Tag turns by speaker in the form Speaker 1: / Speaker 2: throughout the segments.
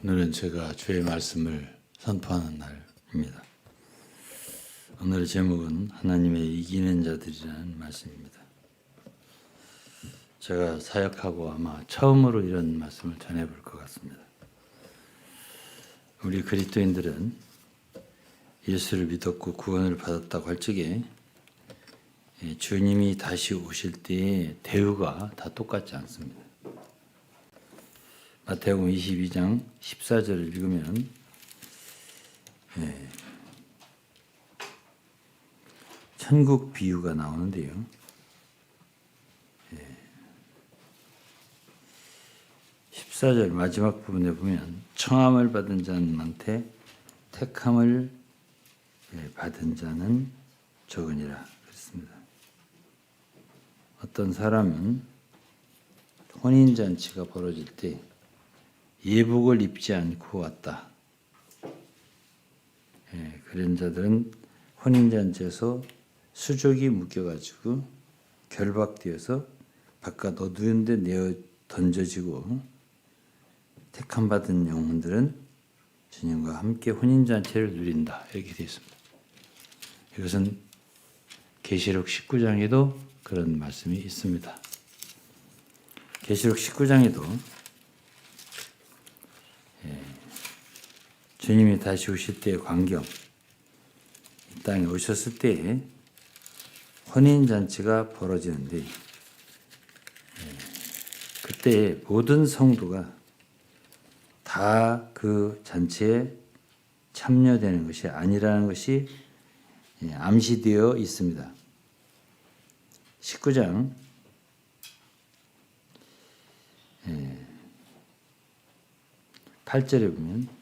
Speaker 1: 오늘은 제가 주의 말씀을 선포하는 날입니다. 오늘의 제목은 하나님의 이기는 자들이라는 말씀입니다. 제가 사역하고 아마 처음으로 이런 말씀을 전해볼 것 같습니다. 우리 그리스도인들은 예수를 믿었고 구원을 받았다고 할 적에 주님이 다시 오실 때의 대우가 다 똑같지 않습니다. 마태복음 22장 14절을 읽으면 천국 비유가 나오는데요. 14절 마지막 부분에 보면 청함을 받은 자한테 택함을 받은 자는 적으니라 그랬습니다. 어떤 사람은 혼인잔치가 벌어질 때 예복을 입지 않고 왔다. 그런 자들은 혼인잔치에서 수족이 묶여가지고 결박되어서 바깥 어두운 데 내어 던져지고 택함받은 영혼들은 주님과 함께 혼인잔치를 누린다. 이렇게 되어 있습니다. 이것은 계시록 19장에도 그런 말씀이 있습니다. 계시록 19장에도 주님이 다시 오실 때의 광경, 이 땅에 오셨을 때에 혼인잔치가 벌어지는데 그때 모든 성도가 다 그 잔치에 참여되는 것이 아니라는 것이 암시되어 있습니다. 19장 8절에 보면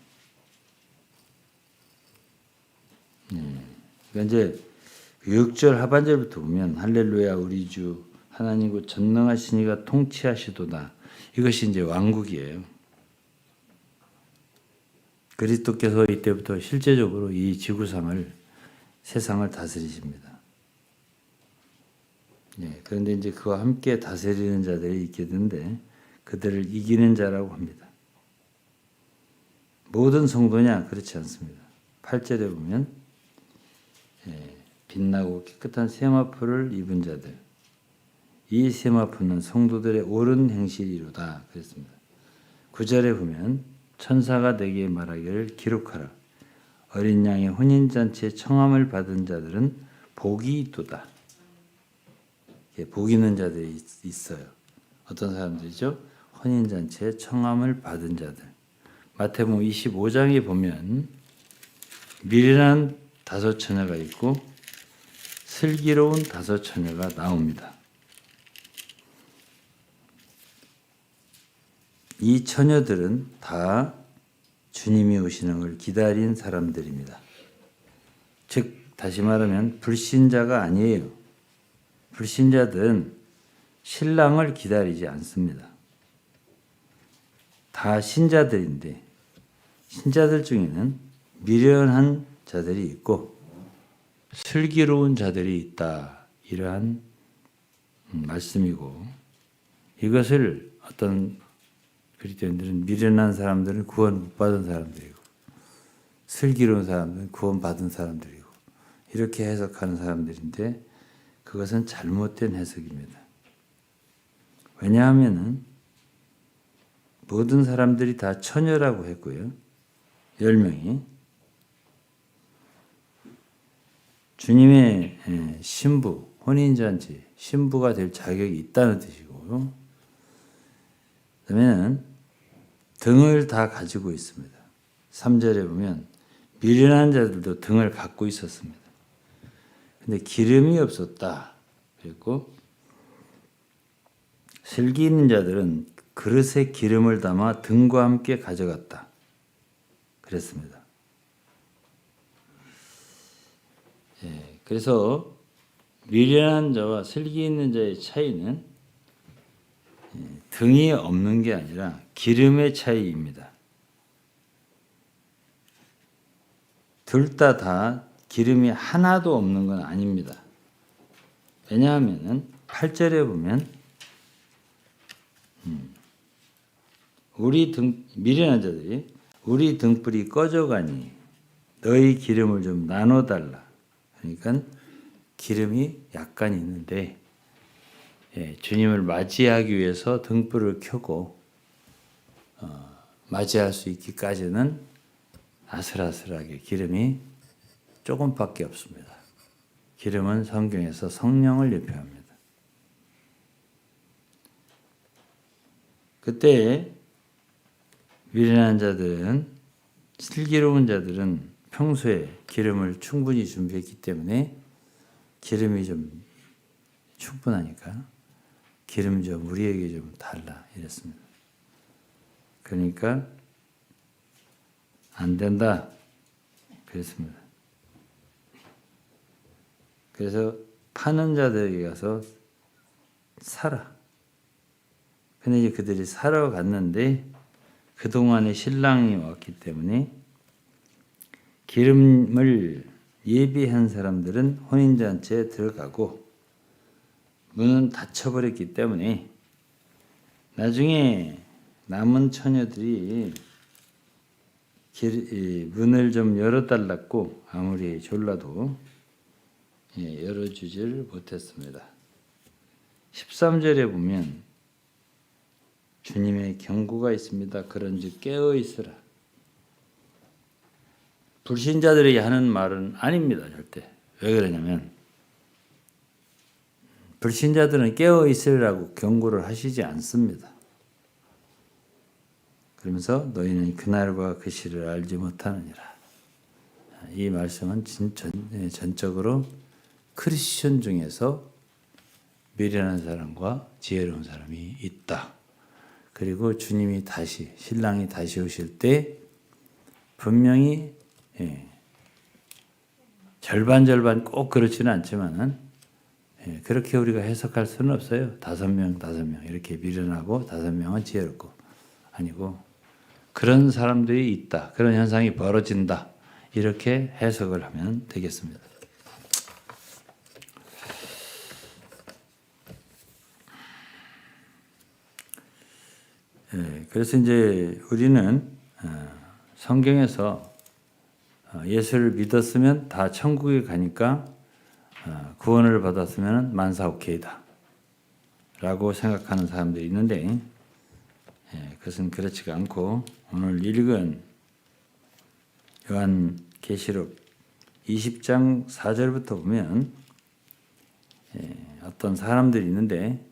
Speaker 1: 그러니까 이제 6절 하반절부터 보면 할렐루야 우리 주 하나님고 전능하신 이가 통치하시도다. 이것이 이제 왕국이에요. 그리스도께서 이때부터 실제적으로 이 지구상을 세상을 다스리십니다. 그런데 이제 그와 함께 다스리는 자들이 있게 되는데 그들을 이기는 자라고 합니다. 모든 성도냐? 그렇지 않습니다. 8절에 보면 빛나고 깨끗한 세마포를 입은 자들, 이 세마포는 성도들의 옳은 행실이로다 그랬습니다. 9절에 보면 천사가 내게 말하기를 기록하라. 어린 양의 혼인잔치에 청함을 받은 자들은 복이 있도다. 복 있는 자들이 있어요. 어떤 사람들이죠? 혼인잔치에 청함을 받은 자들. 마태복음 25장에 보면 미련한 5 처녀가 있고 슬기로운 5 처녀가 나옵니다. 이 처녀들은 다 주님이 오시는 걸 기다린 사람들입니다. 즉 다시 말하면 불신자가 아니에요. 불신자들은 신랑을 기다리지 않습니다. 다 신자들인데 신자들 중에는 미련한 자들이 있고 슬기로운 자들이 있다. 이러한 말씀이고 이것을 어떤 그리스도인들은 미련한 사람들은 구원 못 받은 사람들이고 슬기로운 사람들은 구원 받은 사람들이고 이렇게 해석하는 사람들인데 그것은 잘못된 해석입니다. 왜냐하면 모든 사람들이 다 처녀라고 했고요. 10명이 주님의 신부, 혼인잔치, 신부가 될 자격이 있다는 뜻이고 그다음에는 등을 다 가지고 있습니다. 3절에 보면 미련한 자들도 등을 갖고 있었습니다. 근데 기름이 없었다. 그랬고 슬기 있는 자들은 그릇에 기름을 담아 등과 함께 가져갔다. 그랬습니다. 그래서 미련한 자와 슬기 있는 자의 차이는 등이 없는 게 아니라 기름의 차이입니다. 둘 다 기름이 하나도 없는 건 아닙니다. 왜냐하면 8절에 보면 우리 등 미련한 자들이 우리 등불이 꺼져가니 너희 기름을 좀 나눠달라. 그러니까 기름이 약간 있는데 주님을 맞이하기 위해서 등불을 켜고 맞이할 수 있기까지는 아슬아슬하게 기름이 조금밖에 없습니다. 기름은 성경에서 성령을 예표합니다. 그때 미련한 자들은, 슬기로운 자들은 평소에 기름을 충분히 준비했기 때문에 기름이 좀 충분하니까 기름 좀 우리에게 좀 달라 이랬습니다. 그러니까 안 된다 그랬습니다. 그래서 파는 자들에게 가서 사라. 근데 이제 그들이 사러 갔는데 그동안에 신랑이 왔기 때문에 기름을 예비한 사람들은 혼인잔치에 들어가고 문은 닫혀버렸기 때문에 나중에 남은 처녀들이 문을 좀 열어달라고 아무리 졸라도 열어주지를 못했습니다. 13절에 보면 주님의 경고가 있습니다. 그런즉 깨어 있으라. 불신자들이 하는 말은 아닙니다. 절대. 왜 그러냐면 불신자들은 깨어 있으라고 경고를 하시지 않습니다. 그러면서 너희는 그날과 그 시를 알지 못하느니라. 이 말씀은 전적으로 크리스천 중에서 미련한 사람과 지혜로운 사람이 있다. 그리고 주님이 다시, 신랑이 다시 오실 때 분명히 절반 꼭 그렇지는 않지만은 그렇게 우리가 해석할 수는 없어요. 5명 이렇게 미련하고 5명은 지혜롭고 아니고 그런 사람들이 있다. 그런 현상이 벌어진다. 이렇게 해석을 하면 되겠습니다. 그래서 이제 우리는 성경에서 예수를 믿었으면 다 천국에 가니까 구원을 받았으면 만사 오케이다 라고 생각하는 사람들이 있는데 그것은 그렇지가 않고 오늘 읽은 요한계시록 20장 4절부터 보면 어떤 사람들이 있는데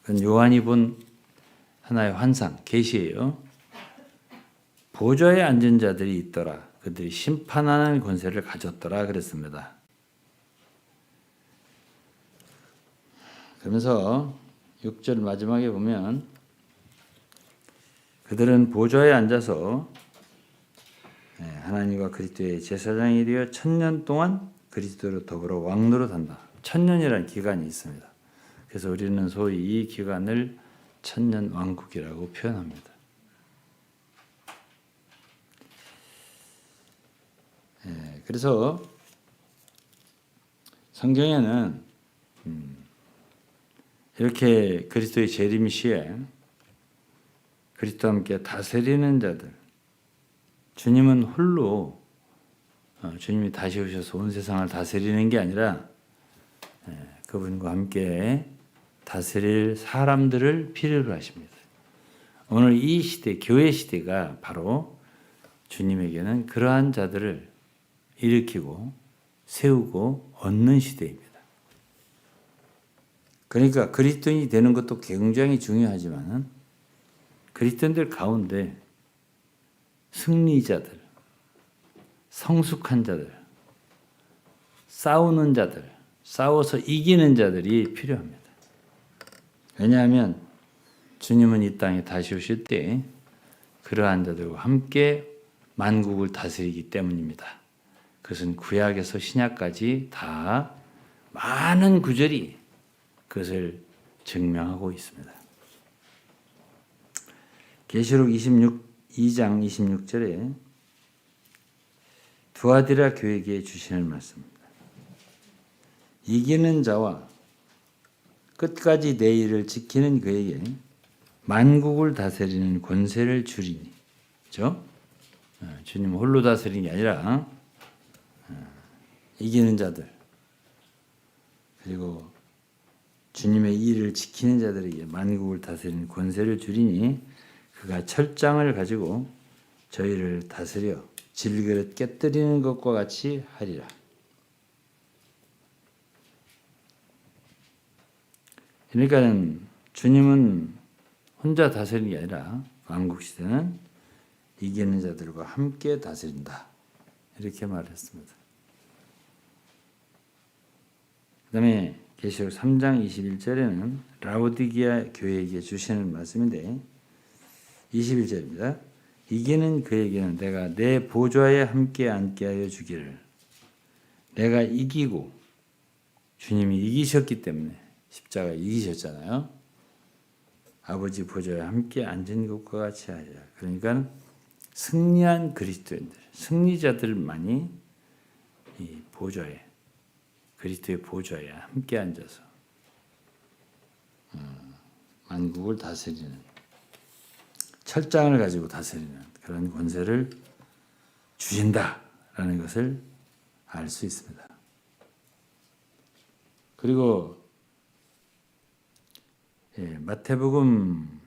Speaker 1: 그건 요한이 본 하나의 환상, 계시예요. 보좌에 앉은 자들이 있더라. 그들이 심판하는 권세를 가졌더라 그랬습니다. 그러면서 6절 마지막에 보면 그들은 보좌에 앉아서 하나님과 그리스도의 제사장이 되어 1000년 동안 그리스도로 더불어 왕노릇한다. 1000년이라는 기간이 있습니다. 그래서 우리는 소위 이 기간을 1000년 왕국이라고 표현합니다. 그래서 성경에는 이렇게 그리스도의 재림 시에 그리스도와 함께 다스리는 자들, 주님은 홀로 주님이 다시 오셔서 온 세상을 다스리는 게 아니라 그분과 함께 다스릴 사람들을 필요로 하십니다. 오늘 이 시대, 교회 시대가 바로 주님에게는 그러한 자들을 일으키고 세우고 얻는 시대입니다. 그러니까 그리스도인이 되는 것도 굉장히 중요하지만 그리스도인들 가운데 승리자들, 성숙한 자들, 싸우는 자들, 싸워서 이기는 자들이 필요합니다. 왜냐하면 주님은 이 땅에 다시 오실 때 그러한 자들과 함께 만국을 다스리기 때문입니다. 그것은 구약에서 신약까지 다 많은 구절이 그것을 증명하고 있습니다. 계시록 2장 26절에 두아디라 교회에 주시는 말씀입니다. 이기는 자와 끝까지 내 일을 지키는 그에게 만국을 다스리는 권세를 주리니 그렇죠? 주님 홀로 다스리는 게 아니라 이기는 자들 그리고 주님의 일을 지키는 자들에게 만국을 다스리는 권세를 주리니 그가 철장을 가지고 저희를 다스려 질그릇 깨뜨리는 것과 같이 하리라. 그러니까 주님은 혼자 다스리는 게 아니라 왕국 시대는 이기는 자들과 함께 다스린다. 이렇게 말했습니다. 그 다음에 계시록 3장 21절에는 라오디게아 교회에게 주시는 말씀인데 21절입니다. 이기는 그에게는 내가 내 보좌에 함께 앉게 하여 주기를. 내가 이기고 주님이 이기셨기 때문에 십자가 이기셨잖아요. 아버지 보좌에 함께 앉은 것과 같이 하리라. 그러니까 승리한 그리스도인들, 승리자들만이 이 보좌에 그리스도의 보좌에 함께 앉아서 만국을 다스리는 철장을 가지고 다스리는 그런 권세를 주신다라는 것을 알 수 있습니다. 그리고 마태복음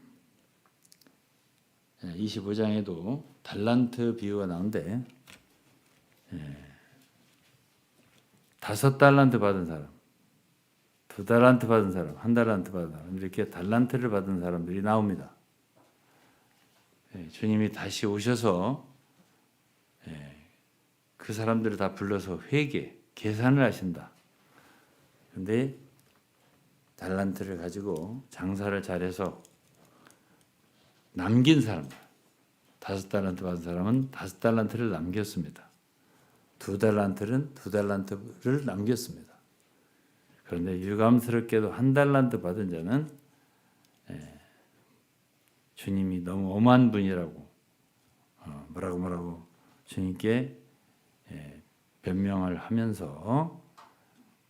Speaker 1: 25장에도 달란트 비유가 나오는데 5달란트 받은 사람, 2달란트 받은 사람, 1달란트 받은 사람 이렇게 달란트를 받은 사람들이 나옵니다. 주님이 다시 오셔서 그 사람들을 다 불러서 계산을 하신다. 그런데 달란트를 가지고 장사를 잘해서 남긴 사람들, 5달란트 받은 사람은 5달란트를 남겼습니다. 2달란트는 2달란트를 남겼습니다. 그런데 유감스럽게도 1달란트 받은 자는 주님이 너무 엄한 분이라고 뭐라고 주님께 변명을 하면서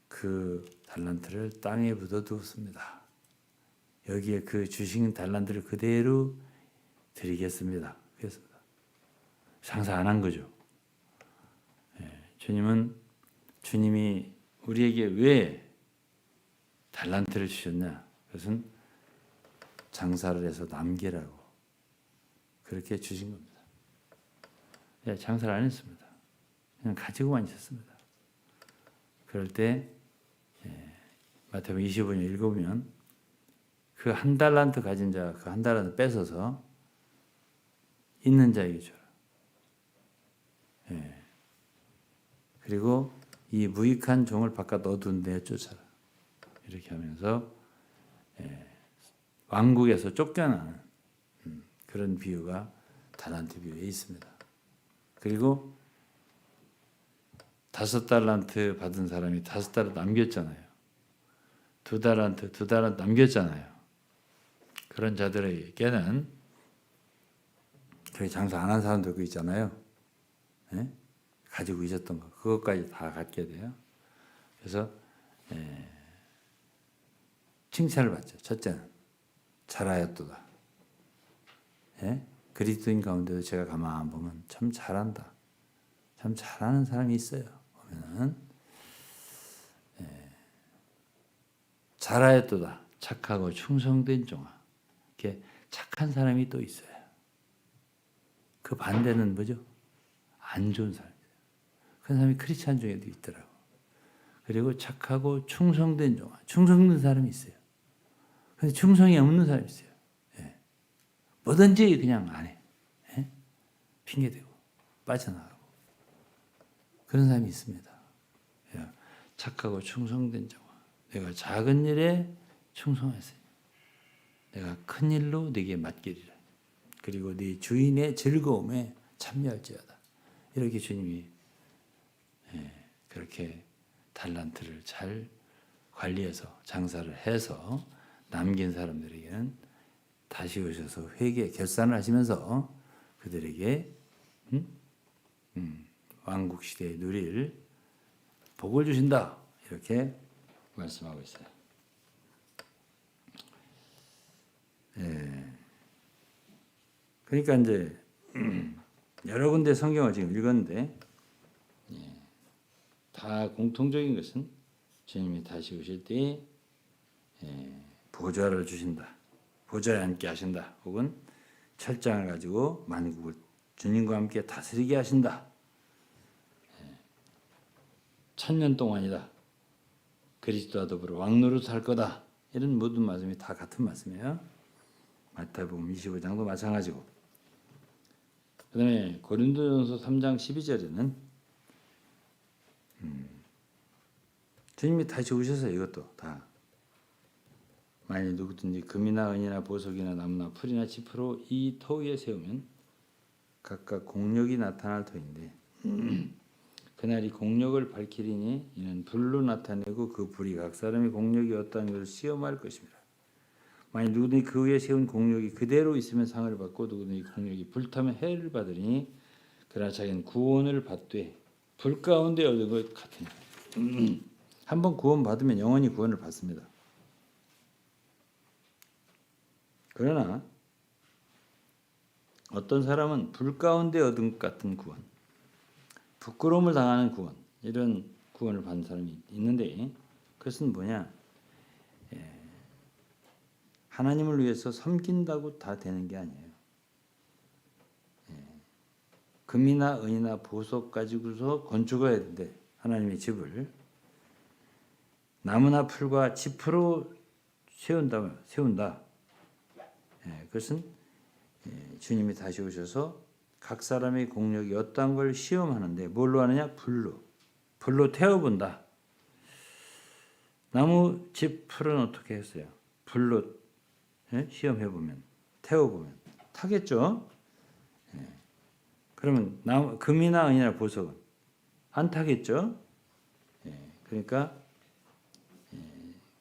Speaker 1: 그 달란트를 땅에 묻어두었습니다. 여기에 그 주신 달란트를 그대로 드리겠습니다. 그랬습니다. 장사 안 한 거죠. 주님이 우리에게 왜 달란트를 주셨냐? 그것은 장사를 해서 남기라고 그렇게 주신 겁니다. 장사를 안 했습니다. 그냥 가지고만 있었습니다. 그럴 때 마태복음 25장 읽어보면 그 1달란트 가진 자 그 1달란트 뺏어서 있는 자에게 줘라. 그리고 이 무익한 종을 바깥 어두운 데에 쫓아라. 이렇게 하면서 왕국에서 쫓겨나는 그런 비유가 달란트 비유에 있습니다. 그리고 5달란트 받은 사람이 5달란트 남겼잖아요. 2달란트 남겼잖아요. 그런 자들에게는 거기 장사 안 한 사람도 있잖아요. 가지고 있었던 거 그것까지 다 갖게 돼요. 그래서 칭찬을 받죠. 첫째는 잘하였도다. 그리스도인 가운데도 제가 가만 보면 참 잘한다. 참 잘하는 사람이 있어요. 보면은 잘하였도다. 착하고 충성된 종아. 이렇게 착한 사람이 또 있어요. 그 반대는 뭐죠? 안 좋은 사람이에요. 그 사람이 크리스찬 중에도 있더라고. 그리고 착하고 충성된 종아. 충성된 사람이 있어요. 근데 충성이 없는 사람이 있어요. 뭐든지 그냥 안 해. 핑계대고 빠져나가고 그런 사람이 있습니다. 착하고 충성된 종아. 내가 작은 일에 충성했으니 내가 큰 일로 네게 맡기리라. 그리고 네 주인의 즐거움에 참여할지어다. 이렇게 주님이 그렇게 달란트를 잘 관리해서 장사를 해서 남긴 사람들에게는 다시 오셔서 결산을 하시면서 그들에게 왕국 시대에 누릴 복을 주신다. 이렇게 말씀하고 있어요. 그러니까 이제 여러 군데 성경을 지금 읽었는데 다 공통적인 것은 주님이 다시 오실 때 보좌를 주신다. 보좌에 앉게 하신다. 혹은 철장을 가지고 만국을 주님과 함께 다스리게 하신다. 1000년 동안이다. 그리스도와 더불어 왕노릇 할 거다. 이런 모든 말씀이 다 같은 말씀이에요. 마태복음 25장도 마찬가지고. 그 다음에 고린도전서 3장 12절에는 주님이 다시 오셔서 이것도 다 만일 누구든지 금이나 은이나 보석이나 나무나 풀이나 지푸로 이 터 위에 세우면 각각 공력이 나타날 터인데 그날이 공력을 밝히리니 이는 불로 나타내고 그 불이 각 사람의 공력이 어떠한 것을 시험할 것입니다. 만일 누구든지 그 위에 세운 공력이 그대로 있으면 상을 받고 누구든지 공력이 불타면 해를 받으리니 그러나 자기는 구원을 받되 불 가운데 얻은 것 같으니 한번 구원 받으면 영원히 구원을 받습니다. 그러나 어떤 사람은 불 가운데 얻은 것 같은 구원, 부끄러움을 당하는 구원, 이런 구원을 받는 사람이 있는데 그것은 뭐냐? 하나님을 위해서 섬긴다고 다 되는 게 아니에요. 금이나 은이나 보석 가지고서 건축해야 되는데 하나님의 집을 나무나 풀과 지푸로 세운다. 그것은 주님이 다시 오셔서 각 사람의 공력이 어떠한 걸 시험하는데 뭘로 하느냐? 불로 태워본다. 나무 집 풀은 어떻게 했어요? 불로 시험해보면 태워보면 타겠죠? 그러면 금이나 은이나 보석은 안 타겠죠? 그러니까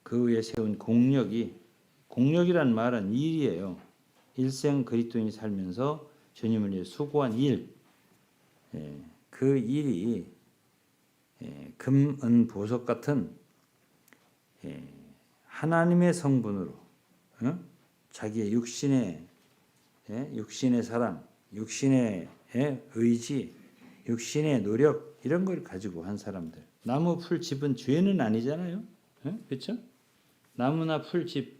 Speaker 1: 그 위에 세운 공력이란 말은 일이에요. 일생 그리스도인이 살면서 주님을 위해 수고한 일, 그 일이 금, 은, 보석 같은 하나님의 성분으로 자기의 육신의 사랑, 육신의 의지, 육신의 노력 이런 걸 가지고 한 사람들. 나무, 풀, 집은 죄는 아니잖아요. 그렇죠? 나무나 풀, 집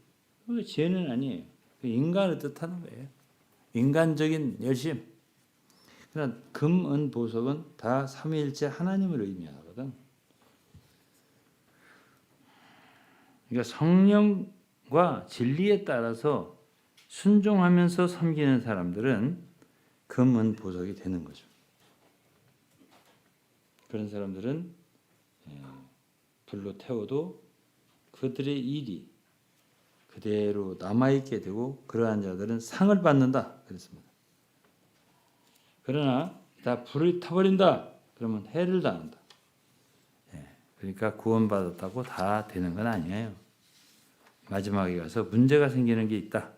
Speaker 1: 죄는 아니에요. 인간을 뜻하는 거예요. 인간적인 열심. 그러나 금, 은, 보석은 다 삼위일체 하나님을 의미하거든. 그러니까 성령과 진리에 따라서 순종하면서 섬기는 사람들은 금, 은, 보석이 되는 거죠. 그런 사람들은 불로 태워도 그들의 일이 그대로 남아있게 되고 그러한 자들은 상을 받는다 그랬습니다. 그러나 다 불을 타버린다 그러면 해를 당한다. 그러니까 구원받았다고 다 되는 건 아니에요. 마지막에 가서 문제가 생기는 게 있다.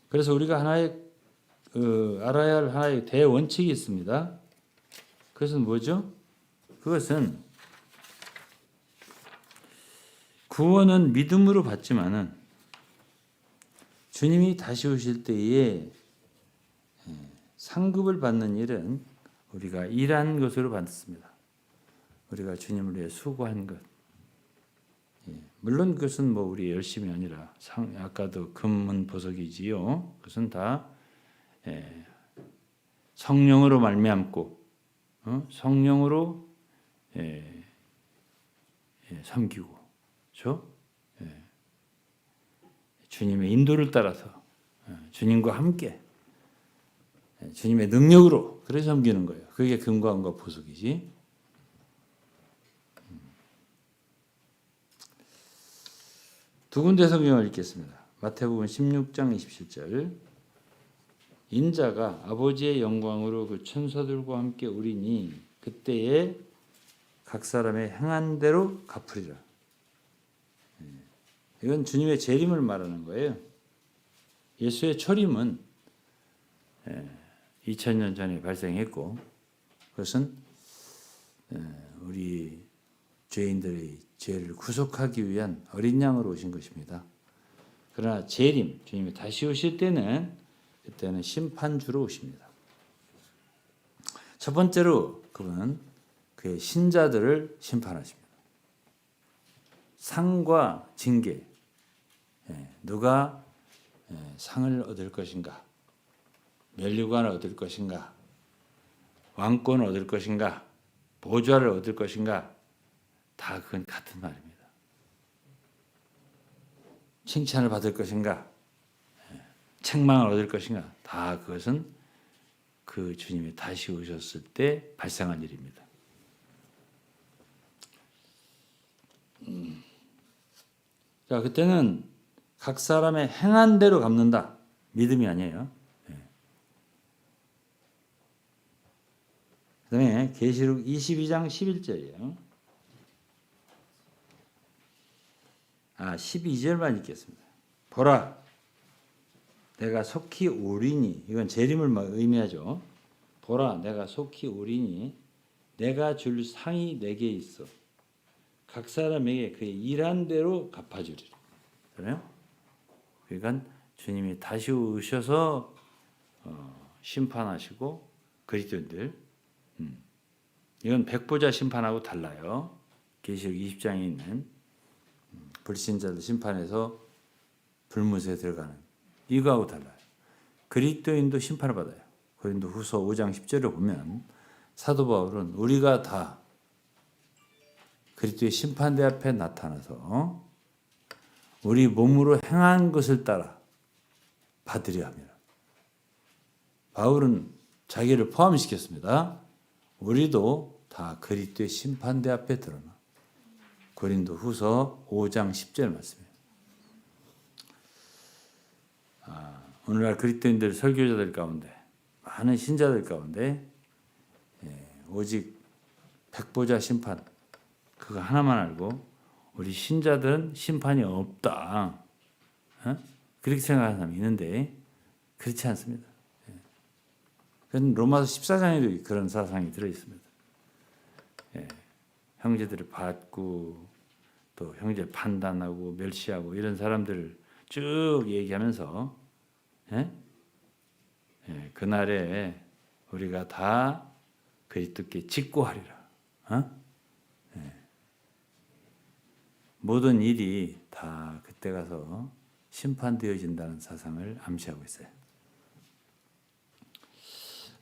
Speaker 1: 그래서 우리가 알아야 할 하나의 대원칙이 있습니다. 그것은 뭐죠? 그것은 구원은 믿음으로 받지만은 주님이 다시 오실 때에 상급을 받는 일은 우리가 일한 것으로 받습니다. 우리가 주님을 위해 수고한 것. 물론 그것은 뭐 우리 열심이 아니라 아까도 금은 보석이지요. 그것은 다 성령으로 말미암고 성령으로 섬기고. 그렇죠? 주님의 인도를 따라서 주님과 함께 주님의 능력으로 그래서 섬기는 거예요. 그게 금과 은과 보석이지. 두 군데 성경을 읽겠습니다. 마태복음 16장 27절 인자가 아버지의 영광으로 그 천사들과 함께 오리니 그때에 각 사람의 행한 대로 갚으리라. 이건 주님의 재림을 말하는 거예요. 예수의 초림은 2000년 전에 발생했고 그것은 우리 죄인들의 죄를 구속하기 위한 어린 양으로 오신 것입니다. 그러나 재림, 주님이 다시 오실 때는 그때는 심판주로 오십니다. 첫 번째로 그분은 그의 신자들을 심판하십니다. 상과 징계, 누가 상을 얻을 것인가, 면류관을 얻을 것인가, 왕권을 얻을 것인가, 보좌를 얻을 것인가, 다 그건 같은 말입니다. 칭찬을 받을 것인가, 책망을 얻을 것인가, 다 그것은 그 주님이 다시 오셨을 때 발생할 일입니다. 자, 그때는 각 사람의 행한 대로 갚는다. 믿음이 아니에요. 그 다음에 계시록 22장 11절이에요. 12절만 읽겠습니다. 보라, 내가 속히 오리니, 이건 재림을 의미하죠. 보라, 내가 속히 오리니 내가 줄 상이 내게 있어. 각 사람에게 그의 일한 대로 갚아주리라. 그래요? 그러니까 주님이 다시 오셔서 심판하시고 그리스도인들, 이건 백보자 심판하고 달라요. 계시록 20장에 있는 불신자들 심판해서 불못에 들어가는 이거하고 달라요. 그리스도인도 심판을 받아요. 고린도후서 5장 10절을 보면 사도 바울은 우리가 다 그리스도의 심판대 앞에 나타나서 우리 몸으로 행한 것을 따라 받으려 합니다. 바울은 자기를 포함시켰습니다. 우리도 다 그리스도의 심판대 앞에 드러나. 고린도후서 5장 10절 말씀이에요. 오늘날 그리스도인들 설교자들 가운데 많은 신자들 가운데 오직 백보자 심판 그거 하나만 알고 우리 신자들은 심판이 없다. 그렇게 생각하는 사람이 있는데 그렇지 않습니다. 그건 로마서 14장에도 그런 사상이 들어있습니다. 형제들을 받고 또 형제를 판단하고 멸시하고 이런 사람들을 쭉 얘기하면서 그날에 우리가 다 그리스도께 직고하리라. 모든 일이 다 그때 가서 심판되어진다는 사상을 암시하고 있어요.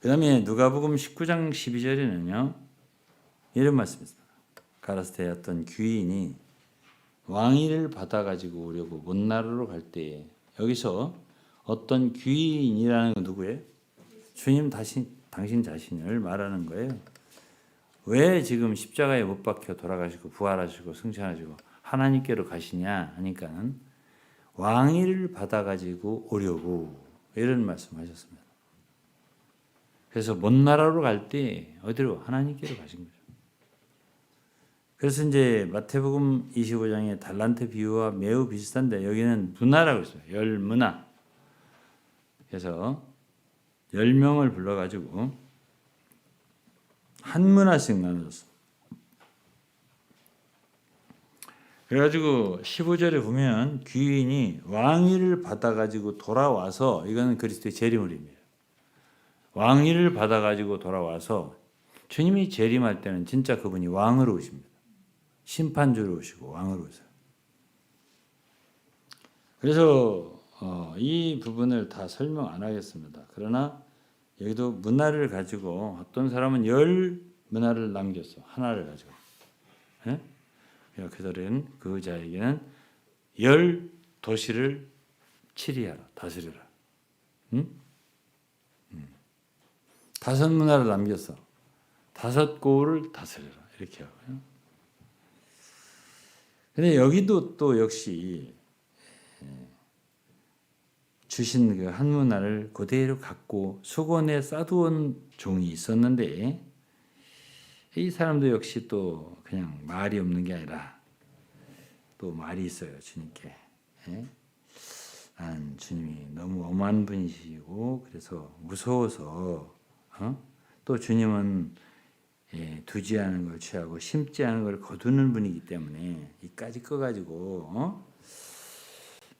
Speaker 1: 그 다음에 누가복음 19장 12절에는요. 이런 말씀이 있습니다. 가라스테에 어떤 귀인이 왕위를 받아가지고 오려고 못나라로 갈 때에 여기서 어떤 귀인이라는 건 누구예요? 주님 당신 자신을 말하는 거예요. 왜 지금 십자가에 못 박혀 돌아가시고 부활하시고 승천하시고 하나님께로 가시냐 하니까 왕위를 받아가지고 오려고 이런 말씀하셨습니다. 그래서 먼 나라로 갈 때 어디로? 하나님께로 가신 거죠. 그래서 이제 마태복음 25장의 달란트 비유와 매우 비슷한데 여기는 문화라고 있어요. 열 문화. 그래서 10명을 불러가지고 한 문화씩 나눠줬어. 그래가지고 15절에 보면 귀인이 왕위를 받아가지고 돌아와서 이거는 그리스도의 재림을입니다. 왕위를 받아가지고 돌아와서 주님이 재림할 때는 진짜 그분이 왕으로 오십니다. 심판주로 오시고 왕으로 오세요. 그래서 이 부분을 다 설명 안 하겠습니다. 그러나 여기도 문화를 가지고 어떤 사람은 10 문화를 남겼어. 하나를 가지고. 그들은 그 자에게는 10 도시를 치리하라. 다스리라. 5 문화를 남겼어. 5 고을을 다스리라. 이렇게 하고요. 근데 여기도 또 역시 주신 그 한 문화를 그대로 갖고 수건에 싸두은 종이 있었는데 이 사람도 역시 또 그냥 말이 없는 게 아니라 또 말이 있어요. 주님께. 난 주님이 너무 엄한 분이시고 그래서 무서워서 또 주님은 두지 않은 걸 취하고 심지 않은 걸 거두는 분이기 때문에 이까지 꺼가지고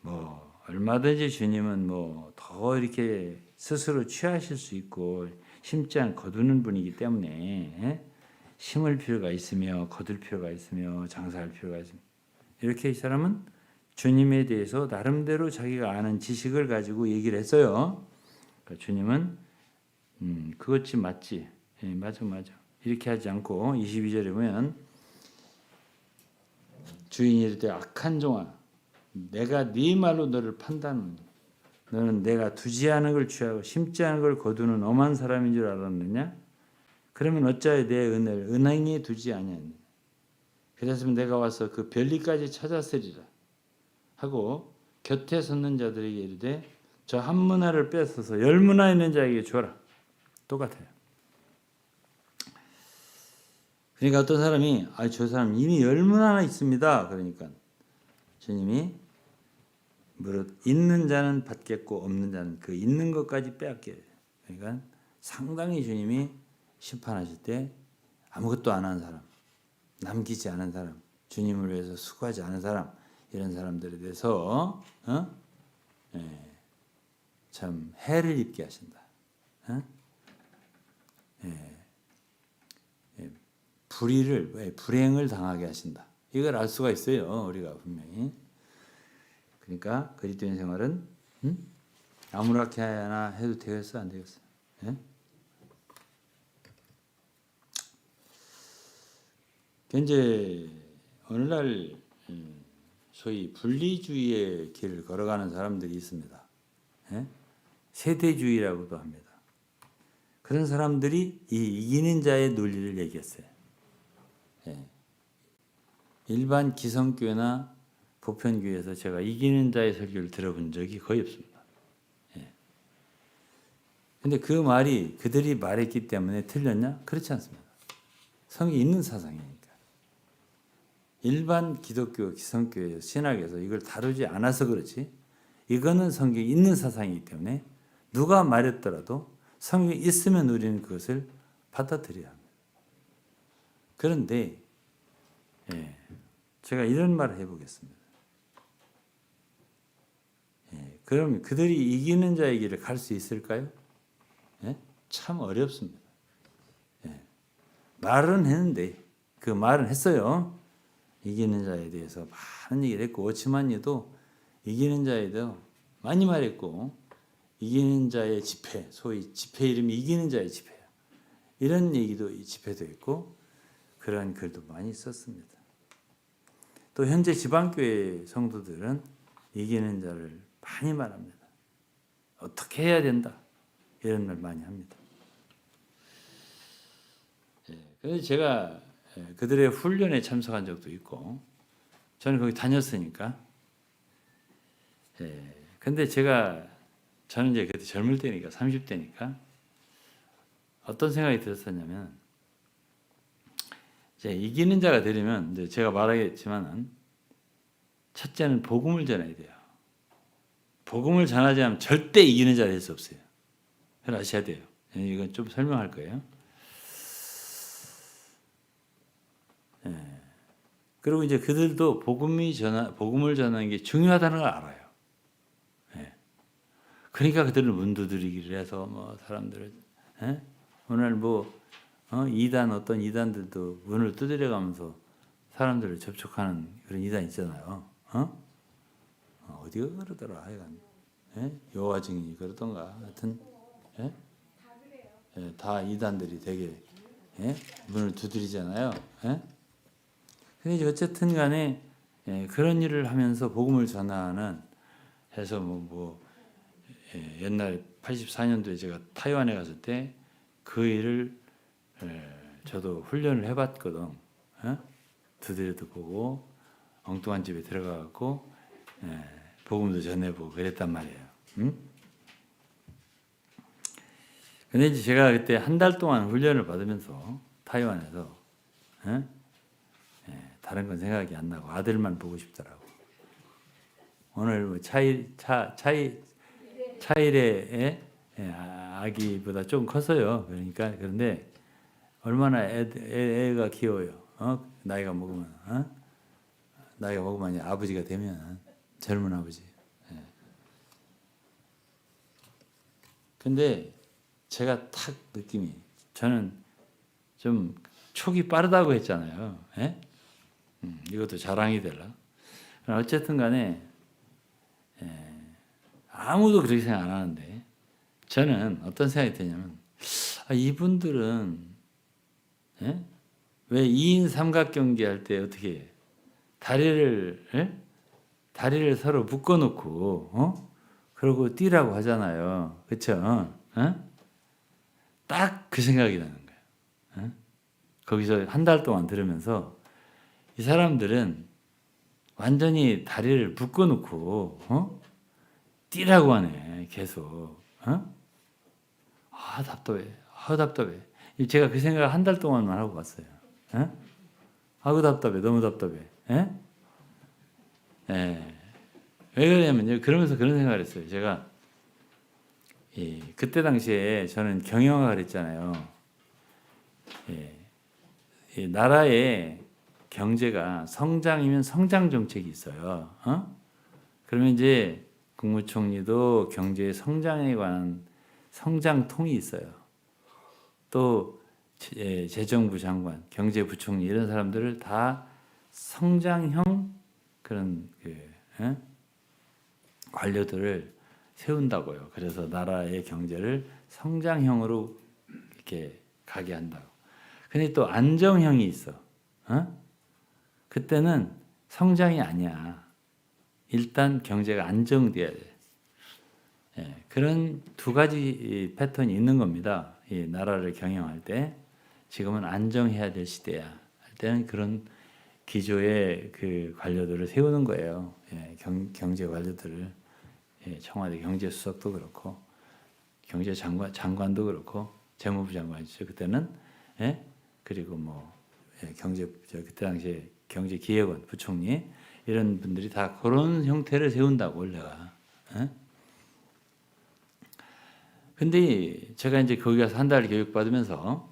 Speaker 1: 뭐 얼마든지 주님은 뭐 더 이렇게 스스로 취하실 수 있고 심지 않고 거두는 분이기 때문에 예? 심을 필요가 있으며 거둘 필요가 있으며 장사할 필요가 있습니다. 이렇게 이 사람은 주님에 대해서 나름대로 자기가 아는 지식을 가지고 얘기를 했어요. 그러니까 주님은 그것이 맞지. 예, 맞아. 이렇게 하지 않고 22절에 보면 주인이 이르되 악한 종아 내가 네 말로 너를 판단하노니 너는 내가 두지 않은 걸 취하고 심지 않은 걸 거두는 엄한 사람인 줄 알았느냐? 그러면 어찌하여 내 은혜를 은행에 두지 아니하니? 그랬으면 내가 와서 그 별리까지 찾았으리라 하고 곁에 섰는 자들에게 이르되 저 한 문화를 뺏어서 10문화 있는 자에게 줘라. 똑같아요. 그러니까 어떤 사람이 저 사람 이미 10문화나 있습니다. 그러니까 주님이 무릇 있는 자는 받겠고 없는 자는 그 있는 것까지 빼앗겨요. 그러니까 상당히 주님이 심판하실 때 아무것도 안 한 사람, 남기지 않은 사람, 주님을 위해서 수고하지 않은 사람 이런 사람들에 대해서 참 해를 입게 하신다. 불행을 당하게 하신다. 이걸 알 수가 있어요. 우리가 분명히. 그러니까 그리스도인 생활은 아무렇게 하나 해도 되겠어 안 되겠어? 예? 현재 오늘날 소위 분리주의의 길을 걸어가는 사람들이 있습니다. 예? 세대주의라고도 합니다. 그런 사람들이 이 이기는 자의 논리를 얘기했어요. 예. 일반 기성교회나 보편교회에서 제가 이기는 자의 설교를 들어본 적이 거의 없습니다. 그런데 그 말이 그들이 말했기 때문에 틀렸냐? 그렇지 않습니다. 성이 있는 사상이니까. 일반 기독교, 기성교회, 신학에서 이걸 다루지 않아서 그렇지 이거는 성경이 있는 사상이기 때문에 누가 말했더라도 성경이 있으면 우리는 그것을 받아들여야 합니다. 그런데 제가 이런 말을 해보겠습니다. 그럼 그들이 이기는 자의 길을 갈 수 있을까요? 참 어렵습니다. 말은 했는데 그 말은 했어요. 이기는 자에 대해서 많은 얘기를 했고 오치만니도 이기는 자에 대해서 많이 말했고 이기는 자의 집회, 소위 집회 이름이 이기는 자의 집회야. 이런 얘기도 이 집회도 있고 그런 글도 많이 썼습니다. 또 현재 지방교회 성도들은 이기는 자를 많이 말합니다. 어떻게 해야 된다. 이런 말 많이 합니다. 그래서 제가 그들의 훈련에 참석한 적도 있고 저는 거기 다녔으니까 근데 저는 이제 그때 젊을 때니까 30대니까 어떤 생각이 들었었냐면 이제 이기는 자가 되려면 이제 제가 말하겠지만은 첫째는 복음을 전해야 돼요. 복음을 전하지 않으면 절대 이기는 자가 될 수 없어요. 그걸 아셔야 돼요. 이건 좀 설명할 거예요. 그리고 이제 그들도 복음을 전하는 게 중요하다는 걸 알아요. 그러니까 그들은 문 두드리기를 해서 뭐 사람들을 오늘 어떤 이단들도 문을 두드려가면서 사람들을 접촉하는 그런 이단 있잖아요. 어디가 그러더라 하여간 여호와 증인이 그러던가 하여튼 다 이단들이 되게 문을 두드리잖아요. 근데 이제 어쨌든 간에 그런 일을 하면서 복음을 전하는 해서 옛날 84년도에 제가 타이완에 갔을 때 그 일을 저도 훈련을 해봤거든. 두드려도 보고 엉뚱한 집에 들어가고 복음도 전해보고 그랬단 말이에요. 근데 이제 제가 그때 한 달 동안 훈련을 받으면서 타이완에서 다른 건 생각이 안 나고 아들만 보고 싶더라고. 오늘 차일의 아기보다 좀 컸어요. 그런데 얼마나 애가 귀여워요. 나이가 먹으면 아버지가 되면 젊은 아버지. 근데 제가 탁 느낌이 저는 좀 촉이 빠르다고 했잖아요. 예? 이것도 자랑이 되려. 어쨌든 간에 아무도 그렇게 생각 안 하는데 저는 어떤 생각이 드냐면 이분들은 왜 2인 삼각경기 할 때 어떻게 해? 다리를 서로 묶어놓고 그러고 뛰라고 하잖아요. 그렇죠? 딱 그 생각이 나는 거예요. 거기서 한 달 동안 들으면서 이 사람들은 완전히 다리를 묶어놓고 뛰라고 하네 계속. 답답해. 답답해. 제가 그 생각 한 달 동안만 하고 갔어요. 아우 답답해. 너무 답답해. 왜 그러냐면요. 그러면서 그런 생각을 했어요. 제가 그때 당시에 저는 경영학을 했잖아요. 이 나라의 경제가 성장이면 성장 정책이 있어요. 그러면 이제 국무총리도 경제의 성장에 관한 성장통이 있어요. 또 재정부 장관, 경제부총리 이런 사람들을 다 성장형 그런 관료들을 세운다고요. 그래서 나라의 경제를 성장형으로 이렇게 가게 한다고. 근데 또 안정형이 있어. 그때는 성장이 아니야. 일단 경제가 안정돼야 돼. 그런 두 가지 패턴이 있는 겁니다. 이 나라를 경영할 때 지금은 안정해야 될 시대야. 할 때는 그런 기조의 그 관료들을 세우는 거예요. 경제 관료들을 청와대 경제수석도 그렇고 장관도 그렇고 재무부 장관이죠. 그때는 그리고 그때 당시에 경제기획원 부총리 이런 분들이 다 그런 형태를 세운다고 원래가. 근데 제가 이제 거기 가서 한 달 교육 받으면서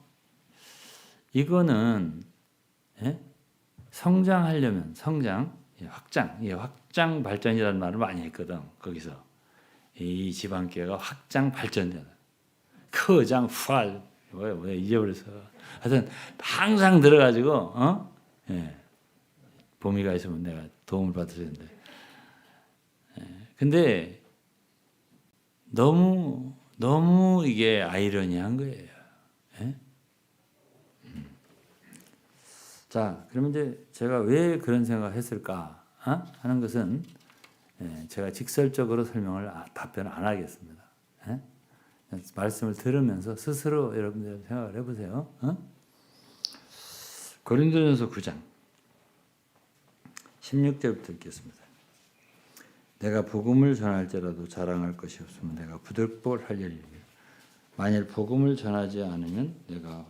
Speaker 1: 이거는 성장하려면 확장 발전이라는 말을 많이 했거든. 거기서 이 지방교회가 확장 발전이다. 크장 후알 뭐야 잊어버렸어. 하여튼 항상 들어가지고 봄이가 있으면 내가 도움을 받을 텐데. 근데 너무 이게 아이러니한 거예요. 자, 그러면 이제 제가 왜 그런 생각을 했을까 하는 것은 제가 직설적으로 답변을 안 하겠습니다. 말씀을 들으면서 스스로 여러분들 생각을 해보세요. 고린도전서 9장 16절부터 읽겠습니다. 내가 복음을 전할지라도 자랑할 것이 없으면 내가 부득불할 일이요 만일 복음을 전하지 않으면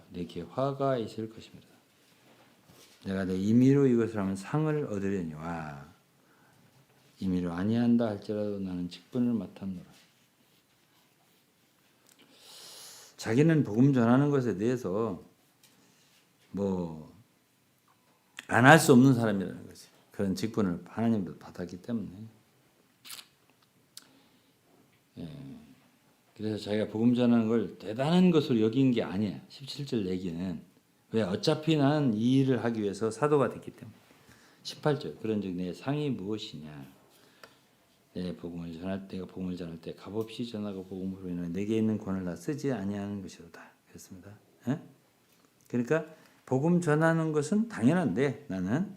Speaker 1: 내게 화가 있을 것입니다. 내가 내 임의로 이것을 하면 상을 얻으려니와 임의로 아니한다 할지라도 나는 직분을 맡았노라. 자기는 복음 전하는 것에 대해서 안 할 수 없는 사람이라는 거지. 그런 직분을 하나님도 받았기 때문에. 그래서 자기가 복음 전하는 걸 대단한 것으로 여긴 게 아니야. 17절 얘기는. 왜? 어차피 나는 이 일을 하기 위해서 사도가 됐기 때문에. 18절. 그런즉 내 상이 무엇이냐? 내가 복음을 전할 때 값없이 전하고 복음으로 인하여 내게 있는 권을 다 쓰지 아니하는 것이로다. 그랬습니다. 그러니까 복음 전하는 것은 당연한데 나는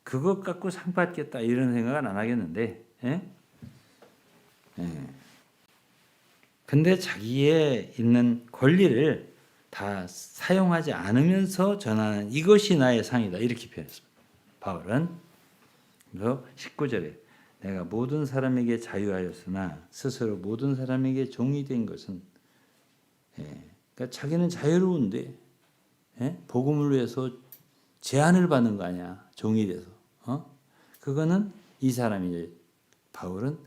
Speaker 1: 그것 갖고 상 받겠다 이런 생각은 안 하겠는데. 근데 자기의 있는 권리를 다 사용하지 않으면서 전하는 이것이 나의 상이다. 이렇게 표현했습니다. 바울은. 그래서 19절에 내가 모든 사람에게 자유하였으나 스스로 모든 사람에게 종이 된 것은 그러니까 자기는 자유로운데 복음을 위해서 제한을 받는 거 아니야. 종이 돼서. 그거는 이 사람이 바울은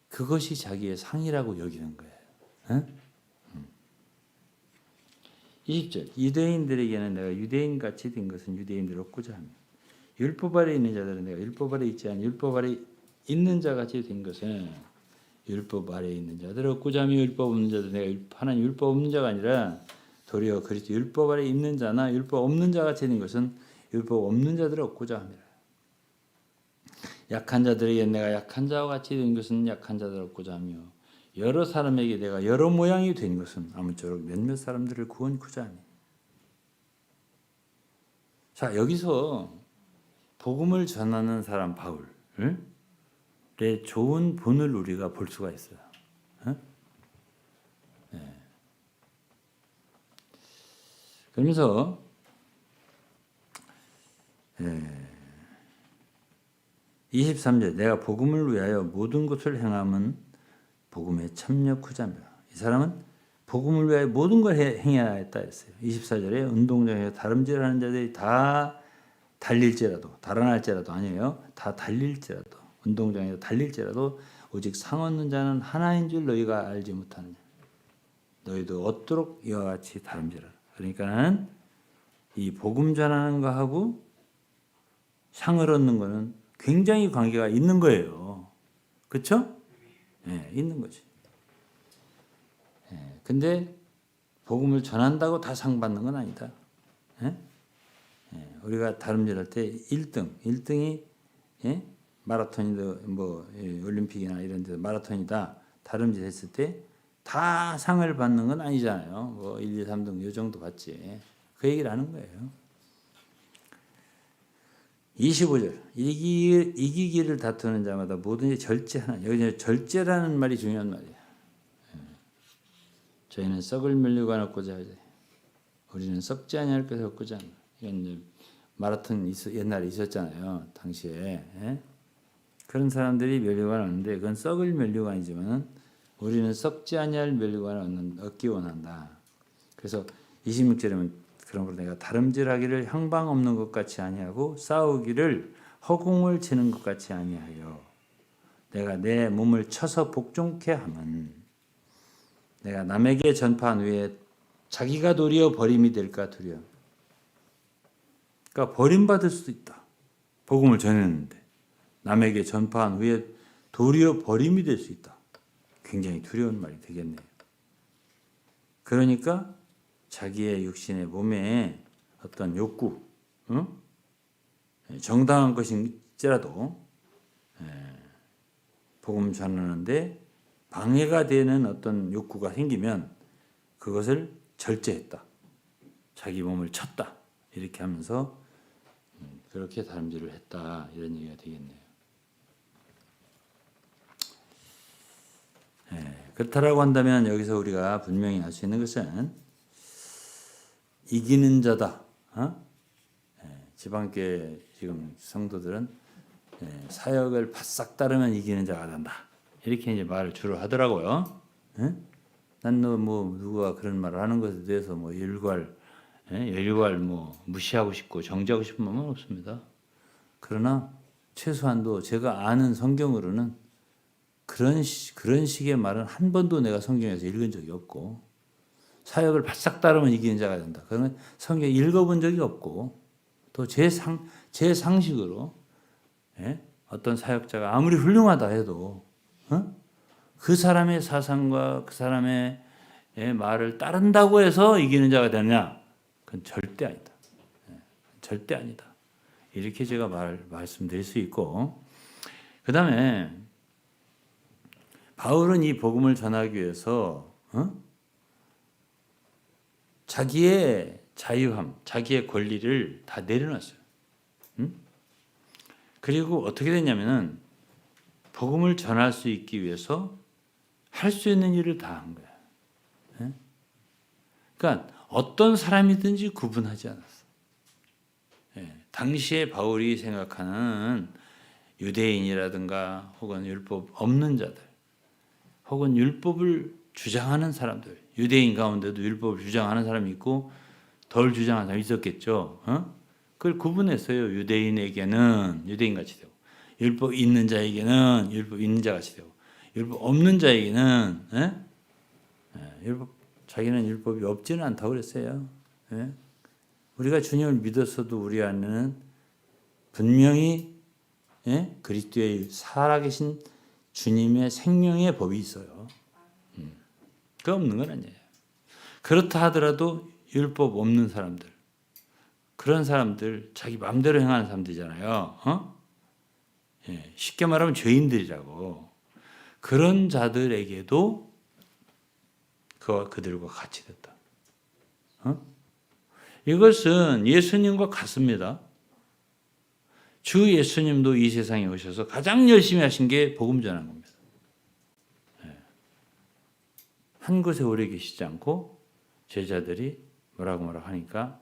Speaker 1: 그것이 자기의 상이라고 여기는 거예요. 20절 유대인들에게는 내가 유대인같이 된 것은 유대인들 얻고자 하며 율법 아래 있는 자들은 내가 율법 아래 있지 않은 율법 아래 있는 자같이 된 것은 율법 아래에 있는 자들 없고자 하며 율법 없는 자들. 내가 하나님 율법 없는 자가 아니라 도리어 그리스도 율법 아래에 있는 자나 율법 없는 자가 되는 것은 율법 없는 자들 없고자 함이라. 약한 자들에게 내가 약한 자와 같이 된 것은 약한 자들 없고자 하며 여러 사람에게 내가 여러 모양이 된 것은 아무쪼록 몇몇 사람들을 구원코자 하니. 자, 여기서 복음을 전하는 사람 바울의 좋은 본을 우리가 볼 수가 있어요. 네. 그러면서 23절 내가 복음을 위하여 모든 것을 행함은 복음에 참여하자며. 이 사람은 복음을 위하여 모든 걸 행해야 했다 했어요. 24절에 운동장에서 다름질하는 자들이 다 달릴지라도 달아날지라도 아니에요. 다 달릴지라도 운동장에서 달릴지라도 오직 상 얻는 자는 하나인 줄 너희가 알지 못하느냐. 너희도 얻도록 이와 같이 다름질하라. 그러니까 이 복음 전하는 거하고 상을 얻는 거는 굉장히 관계가 있는 거예요. 그렇죠? 네, 있는 거지. 네, 근데 복음을 전한다고 다 상 받는 건 아니다. 네? 네, 우리가 다름질할 때 1등이 마라톤이든 뭐 올림픽이나 이런 데서 마라톤이다 다름질 했을 때 다 상을 받는 건 아니잖아요. 뭐 1, 2, 3등 이 정도 받지. 그 얘기를 하는 거예요. 25절 이기기를 다투는 자마다 뭐든지 절제하는. 여기 절제라는 말이 중요한 말이에요. 저희는 썩을 면류관 얻고자 하지. 우리는 썩지 아니할 것을 얻고자 한다. 이건 마라톤 옛날에 있었잖아요. 당시에. 그런 사람들이 면류관을 얻는데 그건 썩을 면류관이지만 우리는 썩지 아니할 면류관을 얻기 원한다. 그래서 26절에는 그러므로 내가 다름질하기를 향방 없는 것 같이 아니하고 싸우기를 허공을 치는 것 같이 아니하여 내가 내 몸을 쳐서 복종케 하면 내가 남에게 전파한 후에 자기가 도리어 버림이 될까 두려워. 그러니까 버림받을 수도 있다. 복음을 전했는데 남에게 전파한 후에 도리어 버림이 될 수 있다. 굉장히 두려운 말이 되겠네요. 그러니까 자기의 육신의 몸에 어떤 욕구, 정당한 것일지라도 복음 전하는데 방해가 되는 어떤 욕구가 생기면 그것을 절제했다. 자기 몸을 쳤다. 이렇게 하면서 그렇게 다름질을 했다. 이런 얘기가 되겠네요. 그렇다라고 한다면 여기서 우리가 분명히 알 수 있는 것은 이기는 자다. 지방교회 지금 성도들은 사역을 바싹 따르면 이기는 자가 된다. 이렇게 이제 말을 주로 하더라고요. 난 뭐 누가 그런 말을 하는 것에 대해서 뭐 일괄 뭐 무시하고 싶고 정죄하고 싶은 마음은 없습니다. 그러나 최소한도 제가 아는 성경으로는 그런 식의 말은 한 번도 내가 성경에서 읽은 적이 없고 사역을 바싹 따르면 이기는 자가 된다. 그러면 성경 읽어본 적이 없고 또 제 상식으로 어떤 사역자가 아무리 훌륭하다 해도 그 사람의 사상과 그 사람의 말을 따른다고 해서 이기는 자가 되느냐? 그건 절대 아니다. 절대 아니다. 이렇게 제가 말씀드릴 수 있고 그 다음에 바울은 이 복음을 전하기 위해서 자기의 자유함, 자기의 권리를 다 내려놨어요. 그리고 어떻게 됐냐면은 복음을 전할 수 있기 위해서 할 수 있는 일을 다 한 거야. 그러니까 어떤 사람이든지 구분하지 않았어. 당시에 바울이 생각하는 유대인이라든가 혹은 율법 없는 자들 혹은 율법을 주장하는 사람들, 유대인 가운데도 율법을 주장하는 사람이 있고 덜 주장하는 사람이 있었겠죠. 그걸 구분했어요. 유대인에게는 유대인같이 되고 율법 있는 자에게는 율법 있는 자같이 되고 율법 없는 자에게는 자기는 율법이 없지는 않다고 그랬어요. 우리가 주님을 믿었어도 우리 안에는 분명히 그리스도의 살아계신 주님의 생명의 법이 있어요. 그 없는 건 아니에요. 그렇다 하더라도 율법 없는 사람들, 그런 사람들 자기 마음대로 행하는 사람들이잖아요. 예, 쉽게 말하면 죄인들이라고. 그런 자들에게도 그들과 같이 됐다. 이것은 예수님과 같습니다. 주 예수님도 이 세상에 오셔서 가장 열심히 하신 게 복음 전하는 겁니다. 한 곳에 오래 계시지 않고 제자들이 뭐라고 하니까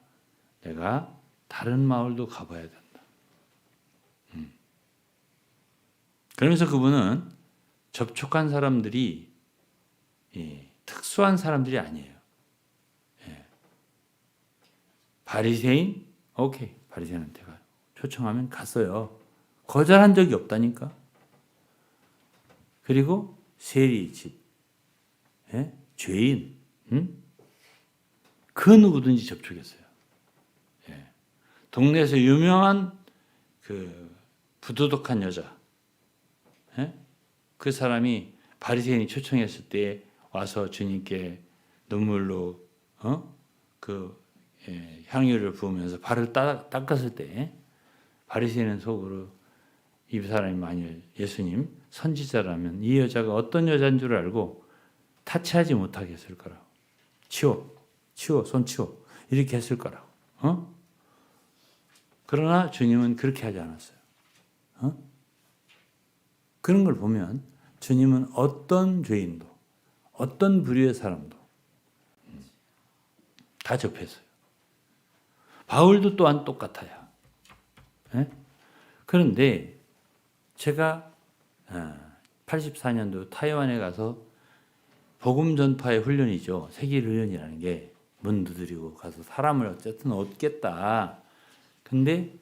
Speaker 1: 내가 다른 마을도 가봐야 된다. 그러면서 그분은 접촉한 사람들이 특수한 사람들이 아니에요. 바리새인? 오케이. 바리새인한테 가요. 초청하면 갔어요. 거절한 적이 없다니까. 그리고 세리 집, 죄인, 그 누구든지 접촉했어요. 동네에서 유명한 그 부도덕한 여자, 그 사람이 바리새인이 초청했을 때 와서 주님께 눈물로 향유를 부으면서 발을 닦았을 때 바리새인은 속으로 이 사람이 만일 예수님 선지자라면 이 여자가 어떤 여자인 줄 알고 타치하지 못하게 했을 거라고. 치워, 손 치워. 이렇게 했을 거라고. 그러나 주님은 그렇게 하지 않았어요. 그런 걸 보면 주님은 어떤 죄인도, 어떤 부류의 사람도 다 접했어요. 바울도 또한 똑같아요. 그런데 제가 84년도 타이완에 가서 복음 전파의 훈련이죠. 세계 훈련이라는 게 문 두드리고 가서 사람을 어쨌든 얻겠다. 근데